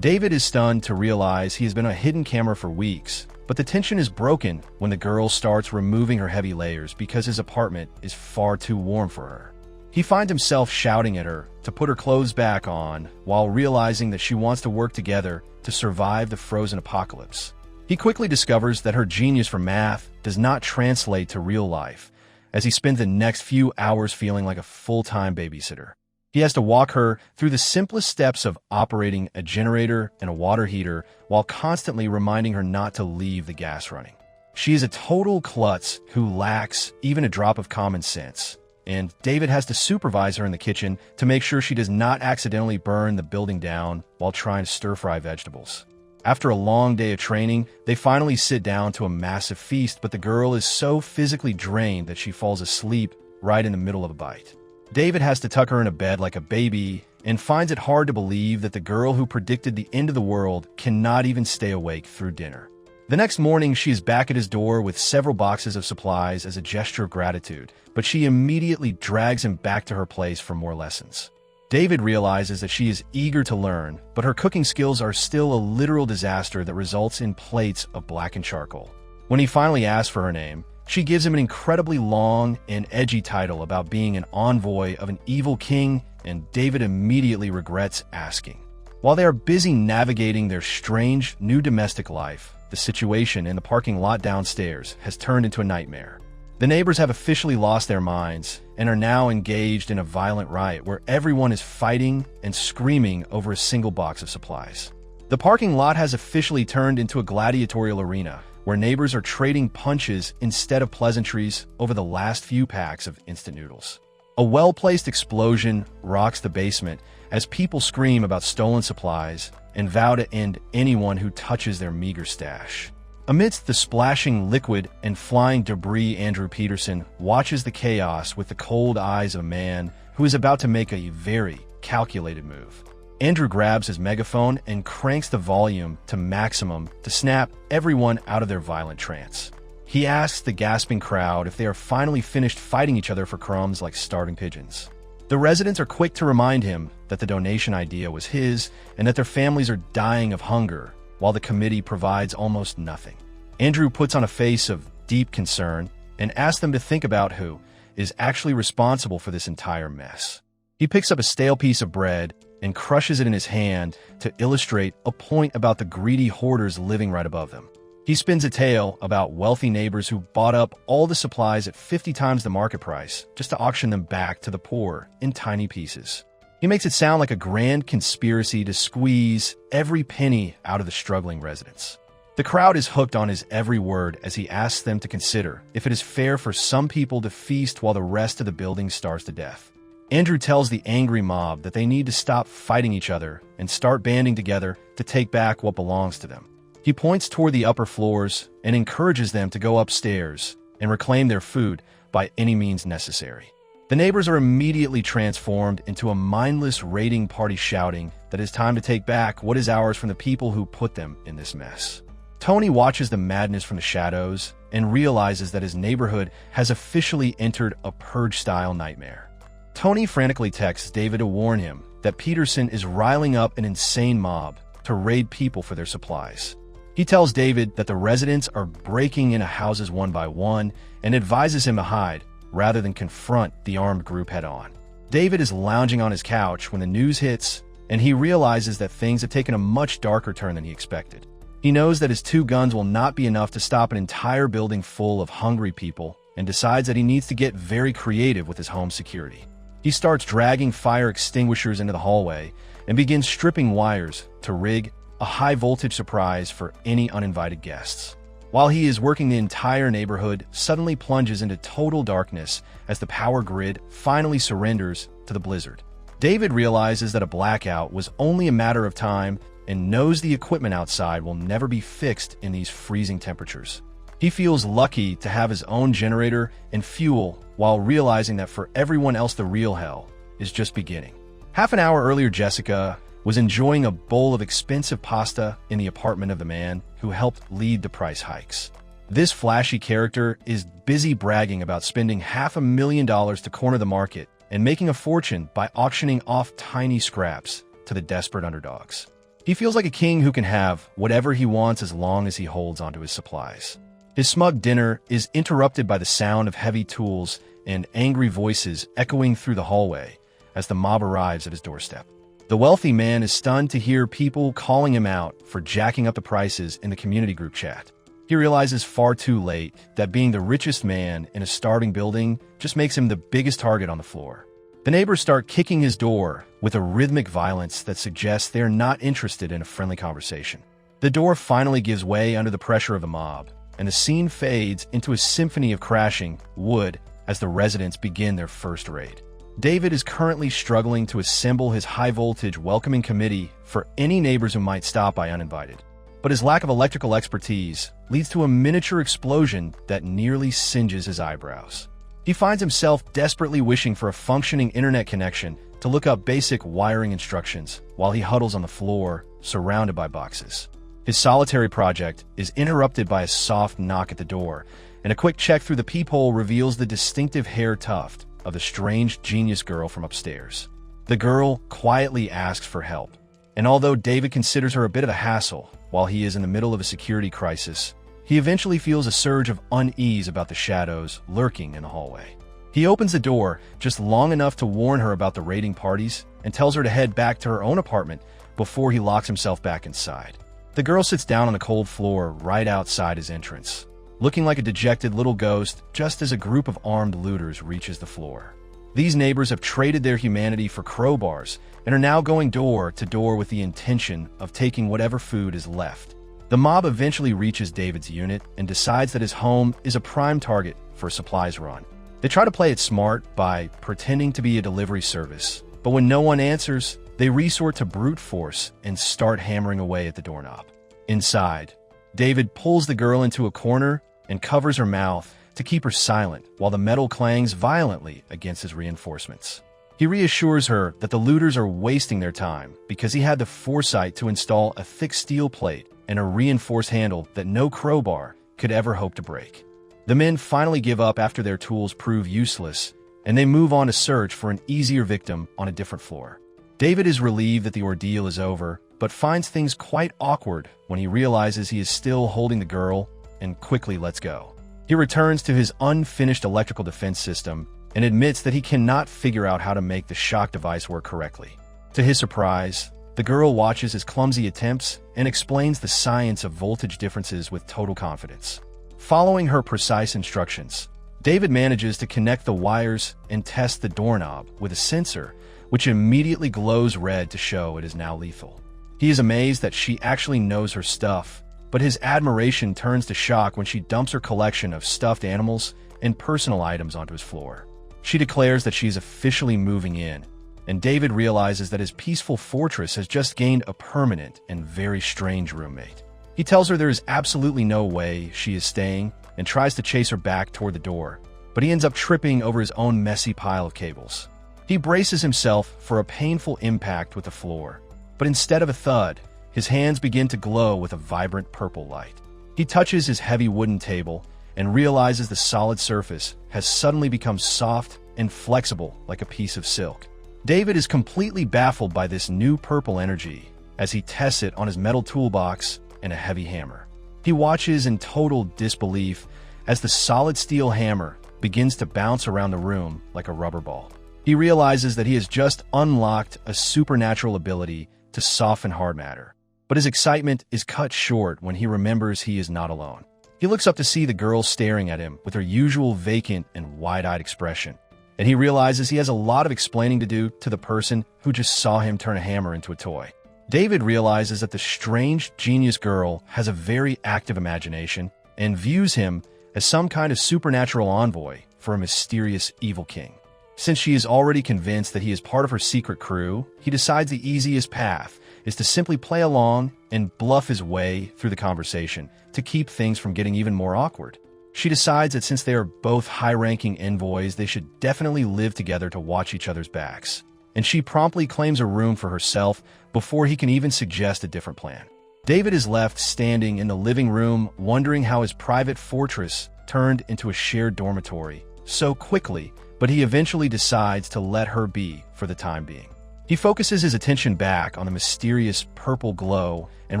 David is stunned to realize he has been a hidden camera for weeks, but the tension is broken when the girl starts removing her heavy layers because his apartment is far too warm for her. He finds himself shouting at her to put her clothes back on while realizing that she wants to work together to survive the frozen apocalypse. He quickly discovers that her genius for math does not translate to real life, as he spends the next few hours feeling like a full-time babysitter. He has to walk her through the simplest steps of operating a generator and a water heater while constantly reminding her not to leave the gas running. She is a total klutz who lacks even a drop of common sense, and David has to supervise her in the kitchen to make sure she does not accidentally burn the building down while trying to stir-fry vegetables. After a long day of training, they finally sit down to a massive feast, but the girl is so physically drained that she falls asleep right in the middle of a bite. David has to tuck her in a bed like a baby and finds it hard to believe that the girl who predicted the end of the world cannot even stay awake through dinner. The next morning, she is back at his door with several boxes of supplies as a gesture of gratitude, but she immediately drags him back to her place for more lessons. David realizes that she is eager to learn, but her cooking skills are still a literal disaster that results in plates of blackened charcoal. When he finally asks for her name, she gives him an incredibly long and edgy title about being an envoy of an evil king, and David immediately regrets asking. While they are busy navigating their strange new domestic life, the situation in the parking lot downstairs has turned into a nightmare. The neighbors have officially lost their minds and are now engaged in a violent riot where everyone is fighting and screaming over a single box of supplies. The parking lot has officially turned into a gladiatorial arena where neighbors are trading punches instead of pleasantries over the last few packs of instant noodles. A well-placed explosion rocks the basement as people scream about stolen supplies and vow to end anyone who touches their meager stash. Amidst the splashing liquid and flying debris, Andrew Peterson watches the chaos with the cold eyes of a man who is about to make a very calculated move. Andrew grabs his megaphone and cranks the volume to maximum to snap everyone out of their violent trance. He asks the gasping crowd if they are finally finished fighting each other for crumbs like starving pigeons. The residents are quick to remind him that the donation idea was his and that their families are dying of hunger, while the committee provides almost nothing. Andrew puts on a face of deep concern and asks them to think about who is actually responsible for this entire mess. He picks up a stale piece of bread and crushes it in his hand to illustrate a point about the greedy hoarders living right above them. He spins a tale about wealthy neighbors who bought up all the supplies at 50 times the market price just to auction them back to the poor in tiny pieces. He makes it sound like a grand conspiracy to squeeze every penny out of the struggling residents. The crowd is hooked on his every word as he asks them to consider if it is fair for some people to feast while the rest of the building starves to death. Andrew tells the angry mob that they need to stop fighting each other and start banding together to take back what belongs to them. He points toward the upper floors and encourages them to go upstairs and reclaim their food by any means necessary. The neighbors are immediately transformed into a mindless raiding party shouting that it's time to take back what is ours from the people who put them in this mess. Tony watches the madness from the shadows and realizes that his neighborhood has officially entered a purge-style nightmare. Tony frantically texts David to warn him that Peterson is riling up an insane mob to raid people for their supplies. He tells David that the residents are breaking into houses one by one and advises him to hide rather than confront the armed group head-on. David is lounging on his couch when the news hits, and he realizes that things have taken a much darker turn than he expected. He knows that his 2 guns will not be enough to stop an entire building full of hungry people and decides that he needs to get very creative with his home security. He starts dragging fire extinguishers into the hallway and begins stripping wires to rig a high-voltage surprise for any uninvited guests. While he is working, the entire neighborhood suddenly plunges into total darkness as the power grid finally surrenders to the blizzard. David realizes that a blackout was only a matter of time and knows the equipment outside will never be fixed in these freezing temperatures. He feels lucky to have his own generator and fuel while realizing that for everyone else the real hell is just beginning. Half an hour earlier, Jessica was enjoying a bowl of expensive pasta in the apartment of the man who helped lead the price hikes. This flashy character is busy bragging about spending $500,000 to corner the market and making a fortune by auctioning off tiny scraps to the desperate underdogs. He feels like a king who can have whatever he wants as long as he holds onto his supplies. His smug dinner is interrupted by the sound of heavy tools and angry voices echoing through the hallway as the mob arrives at his doorstep. The wealthy man is stunned to hear people calling him out for jacking up the prices in the community group chat. He realizes far too late that being the richest man in a starving building just makes him the biggest target on the floor. The neighbors start kicking his door with a rhythmic violence that suggests they are not interested in a friendly conversation. The door finally gives way under the pressure of the mob, and the scene fades into a symphony of crashing wood as the residents begin their first raid. David is currently struggling to assemble his high-voltage welcoming committee for any neighbors who might stop by uninvited. But his lack of electrical expertise leads to a miniature explosion that nearly singes his eyebrows. He finds himself desperately wishing for a functioning internet connection to look up basic wiring instructions while he huddles on the floor, surrounded by boxes. His solitary project is interrupted by a soft knock at the door, and a quick check through the peephole reveals the distinctive hair tuft of the strange genius girl from upstairs. The girl quietly asks for help, and although David considers her a bit of a hassle while he is in the middle of a security crisis, he eventually feels a surge of unease about the shadows lurking in the hallway. He opens the door just long enough to warn her about the raiding parties and tells her to head back to her own apartment before he locks himself back inside. The girl sits down on the cold floor right outside his entrance, looking like a dejected little ghost just as a group of armed looters reaches the floor. These neighbors have traded their humanity for crowbars and are now going door to door with the intention of taking whatever food is left. The mob eventually reaches David's unit and decides that his home is a prime target for a supplies run. They try to play it smart by pretending to be a delivery service, but when no one answers, they resort to brute force and start hammering away at the doorknob. Inside, David pulls the girl into a corner and covers her mouth to keep her silent while the metal clangs violently against his reinforcements. He reassures her that the looters are wasting their time because he had the foresight to install a thick steel plate and a reinforced handle that no crowbar could ever hope to break. The men finally give up after their tools prove useless, and they move on to search for an easier victim on a different floor. David is relieved that the ordeal is over, but finds things quite awkward when he realizes he is still holding the girl and quickly lets go. He returns to his unfinished electrical defense system and admits that he cannot figure out how to make the shock device work correctly. To his surprise, the girl watches his clumsy attempts and explains the science of voltage differences with total confidence. Following her precise instructions, David manages to connect the wires and test the doorknob with a sensor, which immediately glows red to show it is now lethal. He is amazed that she actually knows her stuff, but his admiration turns to shock when she dumps her collection of stuffed animals and personal items onto his floor. She declares that she is officially moving in, and David realizes that his peaceful fortress has just gained a permanent and very strange roommate. He tells her there is absolutely no way she is staying and tries to chase her back toward the door, but he ends up tripping over his own messy pile of cables. He braces himself for a painful impact with the floor, but instead of a thud, his hands begin to glow with a vibrant purple light. He touches his heavy wooden table and realizes the solid surface has suddenly become soft and flexible like a piece of silk. David is completely baffled by this new purple energy as he tests it on his metal toolbox and a heavy hammer. He watches in total disbelief as the solid steel hammer begins to bounce around the room like a rubber ball. He realizes that he has just unlocked a supernatural ability to soften hard matter, but his excitement is cut short when he remembers he is not alone. He looks up to see the girl staring at him with her usual vacant and wide-eyed expression, and he realizes he has a lot of explaining to do to the person who just saw him turn a hammer into a toy. David realizes that the strange genius girl has a very active imagination and views him as some kind of supernatural envoy for a mysterious evil king. Since she is already convinced that he is part of her secret crew, he decides the easiest path is to simply play along and bluff his way through the conversation to keep things from getting even more awkward. She decides that since they are both high-ranking envoys, they should definitely live together to watch each other's backs, and she promptly claims a room for herself before he can even suggest a different plan. David is left standing in the living room wondering how his private fortress turned into a shared dormitory so quickly, but he eventually decides to let her be for the time being. He focuses his attention back on the mysterious purple glow and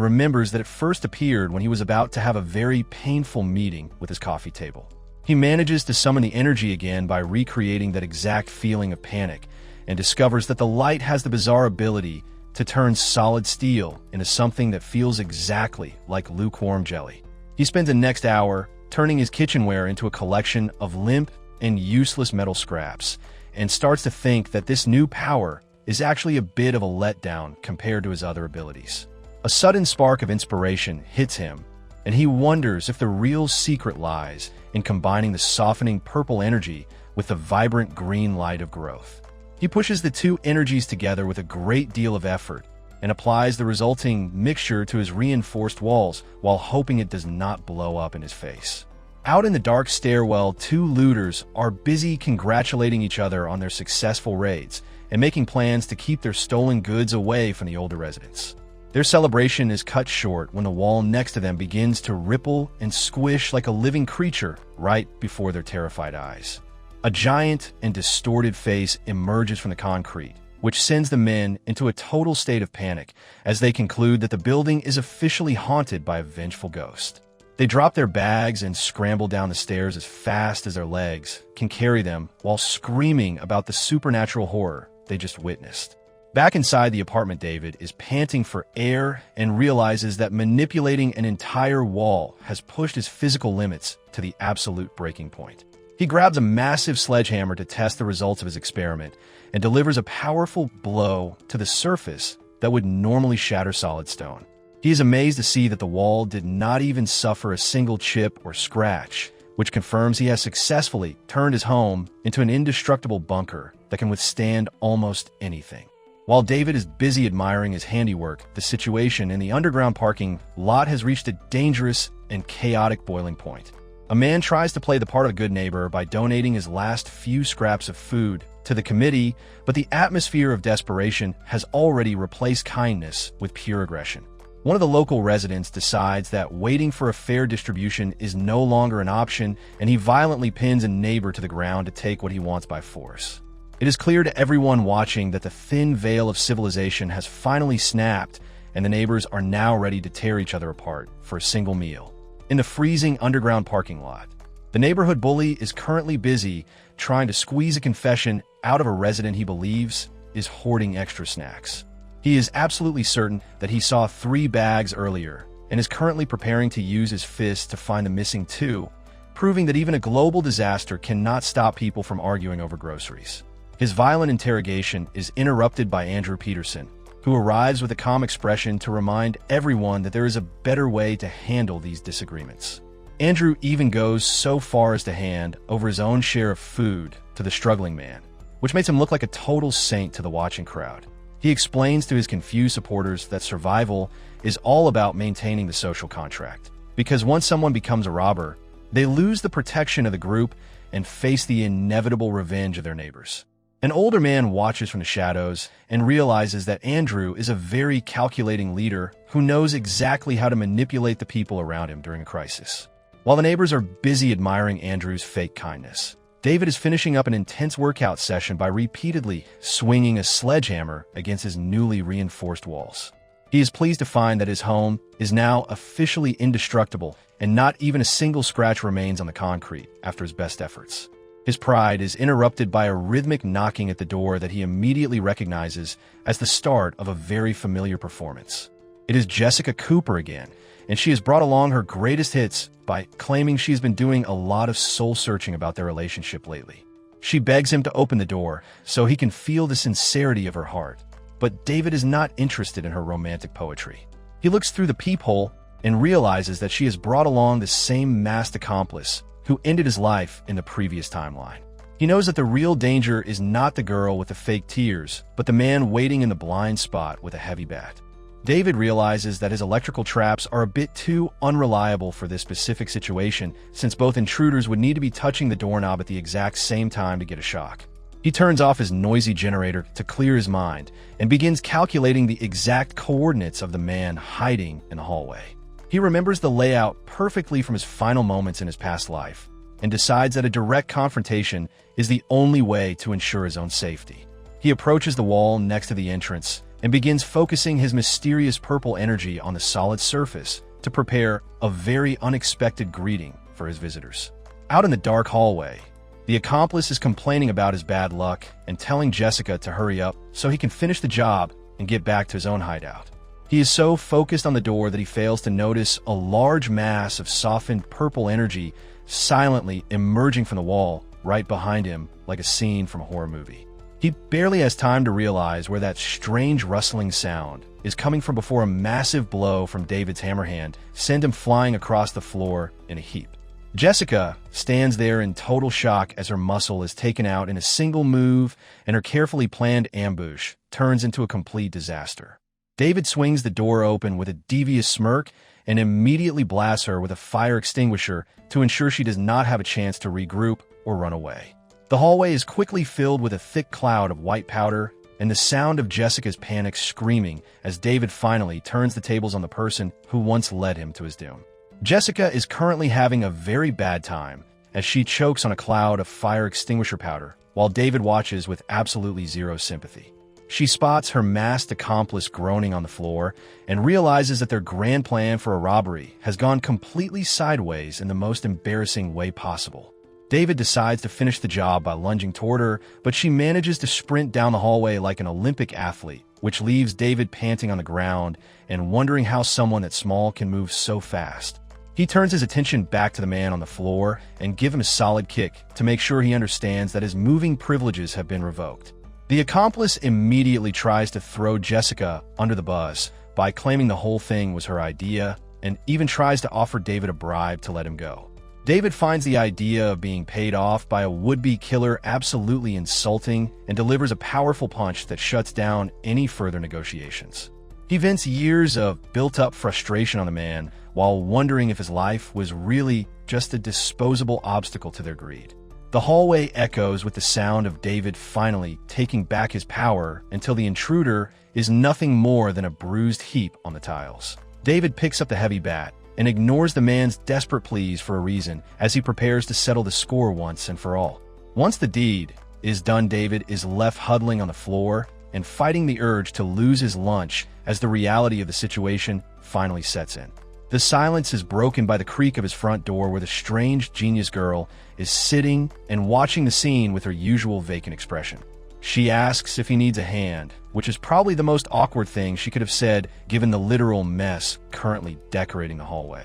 remembers that it first appeared when he was about to have a very painful meeting with his coffee table. He manages to summon the energy again by recreating that exact feeling of panic and discovers that the light has the bizarre ability to turn solid steel into something that feels exactly like lukewarm jelly. He spends the next hour turning his kitchenware into a collection of limp and useless metal scraps, and starts to think that this new power is actually a bit of a letdown compared to his other abilities. A sudden spark of inspiration hits him, and he wonders if the real secret lies in combining the softening purple energy with the vibrant green light of growth. He pushes the two energies together with a great deal of effort and applies the resulting mixture to his reinforced walls while hoping it does not blow up in his face. Out in the dark stairwell, two looters are busy congratulating each other on their successful raids and making plans to keep their stolen goods away from the older residents. Their celebration is cut short when the wall next to them begins to ripple and squish like a living creature right before their terrified eyes. A giant and distorted face emerges from the concrete, which sends the men into a total state of panic as they conclude that the building is officially haunted by a vengeful ghost. They drop their bags and scramble down the stairs as fast as their legs can carry them while screaming about the supernatural horror they just witnessed. Back inside the apartment, David is panting for air and realizes that manipulating an entire wall has pushed his physical limits to the absolute breaking point. He grabs a massive sledgehammer to test the results of his experiment and delivers a powerful blow to the surface that would normally shatter solid stone. He is amazed to see that the wall did not even suffer a single chip or scratch, which confirms he has successfully turned his home into an indestructible bunker that can withstand almost anything. While David is busy admiring his handiwork, the situation in the underground parking lot has reached a dangerous and chaotic boiling point. A man tries to play the part of a good neighbor by donating his last few scraps of food to the committee, but the atmosphere of desperation has already replaced kindness with pure aggression. One of the local residents decides that waiting for a fair distribution is no longer an option, and he violently pins a neighbor to the ground to take what he wants by force. It is clear to everyone watching that the thin veil of civilization has finally snapped, and the neighbors are now ready to tear each other apart for a single meal. In the freezing underground parking lot, the neighborhood bully is currently busy trying to squeeze a confession out of a resident he believes is hoarding extra snacks. He is absolutely certain that he saw 3 bags earlier and is currently preparing to use his fist to find the missing 2, proving that even a global disaster cannot stop people from arguing over groceries. His violent interrogation is interrupted by Andrew Peterson, who arrives with a calm expression to remind everyone that there is a better way to handle these disagreements. Andrew even goes so far as to hand over his own share of food to the struggling man, which makes him look like a total saint to the watching crowd. He explains to his confused supporters that survival is all about maintaining the social contract, because once someone becomes a robber, they lose the protection of the group and face the inevitable revenge of their neighbors. An older man watches from the shadows and realizes that Andrew is a very calculating leader who knows exactly how to manipulate the people around him during a crisis. While the neighbors are busy admiring Andrew's fake kindness, David is finishing up an intense workout session by repeatedly swinging a sledgehammer against his newly reinforced walls. He is pleased to find that his home is now officially indestructible and not even a single scratch remains on the concrete after his best efforts. His pride is interrupted by a rhythmic knocking at the door that he immediately recognizes as the start of a very familiar performance. It is Jessica Cooper again, and she has brought along her greatest hits by claiming she's been doing a lot of soul-searching about their relationship lately. She begs him to open the door so he can feel the sincerity of her heart, but David is not interested in her romantic poetry. He looks through the peephole and realizes that she has brought along the same masked accomplice who ended his life in the previous timeline. He knows that the real danger is not the girl with the fake tears, but the man waiting in the blind spot with a heavy bat. David realizes that his electrical traps are a bit too unreliable for this specific situation, since both intruders would need to be touching the doorknob at the exact same time to get a shock. He turns off his noisy generator to clear his mind and begins calculating the exact coordinates of the man hiding in the hallway. He remembers the layout perfectly from his final moments in his past life and decides that a direct confrontation is the only way to ensure his own safety. He approaches the wall next to the entrance and begins focusing his mysterious purple energy on the solid surface to prepare a very unexpected greeting for his visitors. Out in the dark hallway, the accomplice is complaining about his bad luck and telling Jessica to hurry up so he can finish the job and get back to his own hideout. He is so focused on the door that he fails to notice a large mass of softened purple energy silently emerging from the wall right behind him like a scene from a horror movie. He barely has time to realize where that strange rustling sound is coming from before a massive blow from David's hammer hand sends him flying across the floor in a heap. Jessica stands there in total shock as her muscle is taken out in a single move and her carefully planned ambush turns into a complete disaster. David swings the door open with a devious smirk and immediately blasts her with a fire extinguisher to ensure she does not have a chance to regroup or run away. The hallway is quickly filled with a thick cloud of white powder and the sound of Jessica's panic screaming as David finally turns the tables on the person who once led him to his doom. Jessica is currently having a very bad time as she chokes on a cloud of fire extinguisher powder while David watches with absolutely zero sympathy. She spots her masked accomplice groaning on the floor and realizes that their grand plan for a robbery has gone completely sideways in the most embarrassing way possible. David decides to finish the job by lunging toward her, but she manages to sprint down the hallway like an Olympic athlete, which leaves David panting on the ground and wondering how someone that small can move so fast. He turns his attention back to the man on the floor and gives him a solid kick to make sure he understands that his moving privileges have been revoked. The accomplice immediately tries to throw Jessica under the bus by claiming the whole thing was her idea and even tries to offer David a bribe to let him go. David finds the idea of being paid off by a would-be killer absolutely insulting and delivers a powerful punch that shuts down any further negotiations. He vents years of built-up frustration on the man while wondering if his life was really just a disposable obstacle to their greed. The hallway echoes with the sound of David finally taking back his power until the intruder is nothing more than a bruised heap on the tiles. David picks up the heavy bat and ignores the man's desperate pleas for a reason as he prepares to settle the score once and for all. Once the deed is done, David is left huddling on the floor and fighting the urge to lose his lunch as the reality of the situation finally sets in. The silence is broken by the creak of his front door where the strange genius girl is sitting and watching the scene with her usual vacant expression. She asks if he needs a hand, which is probably the most awkward thing she could have said given the literal mess currently decorating the hallway.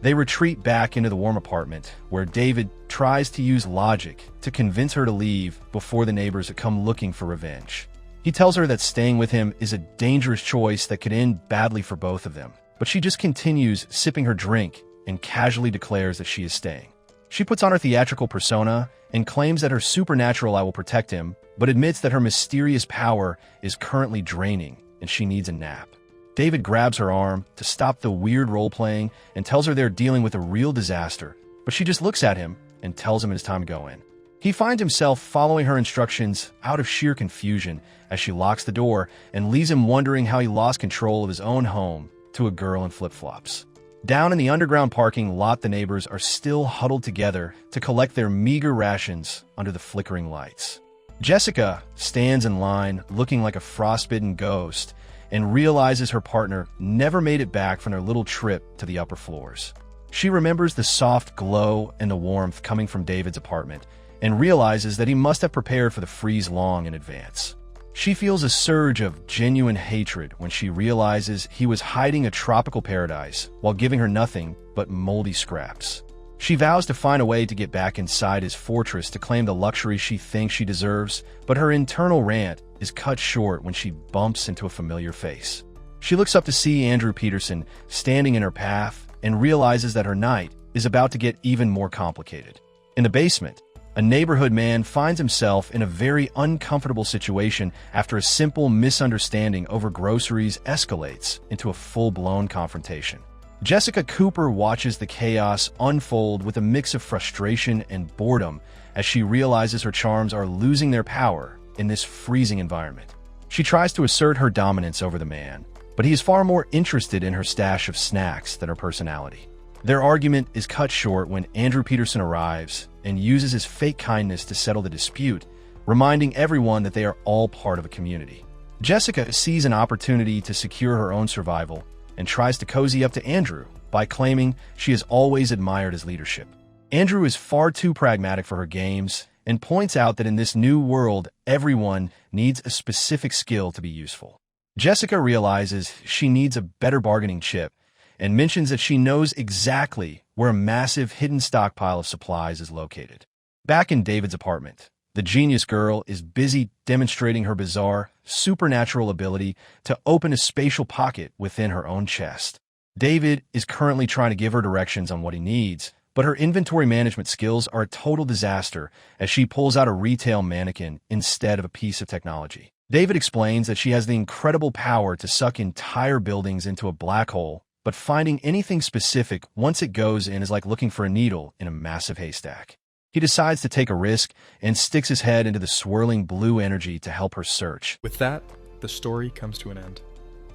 They retreat back into the warm apartment, where David tries to use logic to convince her to leave before the neighbors come looking for revenge. He tells her that staying with him is a dangerous choice that could end badly for both of them, but she just continues sipping her drink and casually declares that she is staying. She puts on her theatrical persona and claims that her supernatural eye will protect him, but admits that her mysterious power is currently draining and she needs a nap. David grabs her arm to stop the weird role-playing and tells her they're dealing with a real disaster, but she just looks at him and tells him it's time to go in. He finds himself following her instructions out of sheer confusion as she locks the door and leaves him wondering how he lost control of his own home to a girl in flip-flops. Down in the underground parking lot, the neighbors are still huddled together to collect their meager rations under the flickering lights. Jessica stands in line looking like a frostbitten ghost and realizes her partner never made it back from their little trip to the upper floors. She remembers the soft glow and the warmth coming from David's apartment and realizes that he must have prepared for the freeze long in advance. She feels a surge of genuine hatred when she realizes he was hiding a tropical paradise while giving her nothing but moldy scraps. She vows to find a way to get back inside his fortress to claim the luxury she thinks she deserves, but her internal rant is cut short when she bumps into a familiar face. She looks up to see Andrew Peterson standing in her path and realizes that her night is about to get even more complicated. In the basement, a neighborhood man finds himself in a very uncomfortable situation after a simple misunderstanding over groceries escalates into a full-blown confrontation. Jessica Cooper watches the chaos unfold with a mix of frustration and boredom as she realizes her charms are losing their power in this freezing environment. She tries to assert her dominance over the man, but he is far more interested in her stash of snacks than her personality. Their argument is cut short when Andrew Peterson arrives and uses his fake kindness to settle the dispute, reminding everyone that they are all part of a community. Jessica sees an opportunity to secure her own survival and tries to cozy up to Andrew by claiming she has always admired his leadership. Andrew is far too pragmatic for her games and points out that in this new world, everyone needs a specific skill to be useful. Jessica realizes she needs a better bargaining chip and mentions that she knows exactly where a massive hidden stockpile of supplies is located. Back in David's apartment, the genius girl is busy demonstrating her bizarre, supernatural ability to open a spatial pocket within her own chest. David is currently trying to give her directions on what he needs, but her inventory management skills are a total disaster as she pulls out a retail mannequin instead of a piece of technology. David explains that she has the incredible power to suck entire buildings into a black hole, but finding anything specific once it goes in is like looking for a needle in a massive haystack. He decides to take a risk and sticks his head into the swirling blue energy to help her search. With that, the story comes to an end.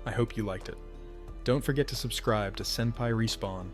I hope you liked it. Don't forget to subscribe to Senpai Respawn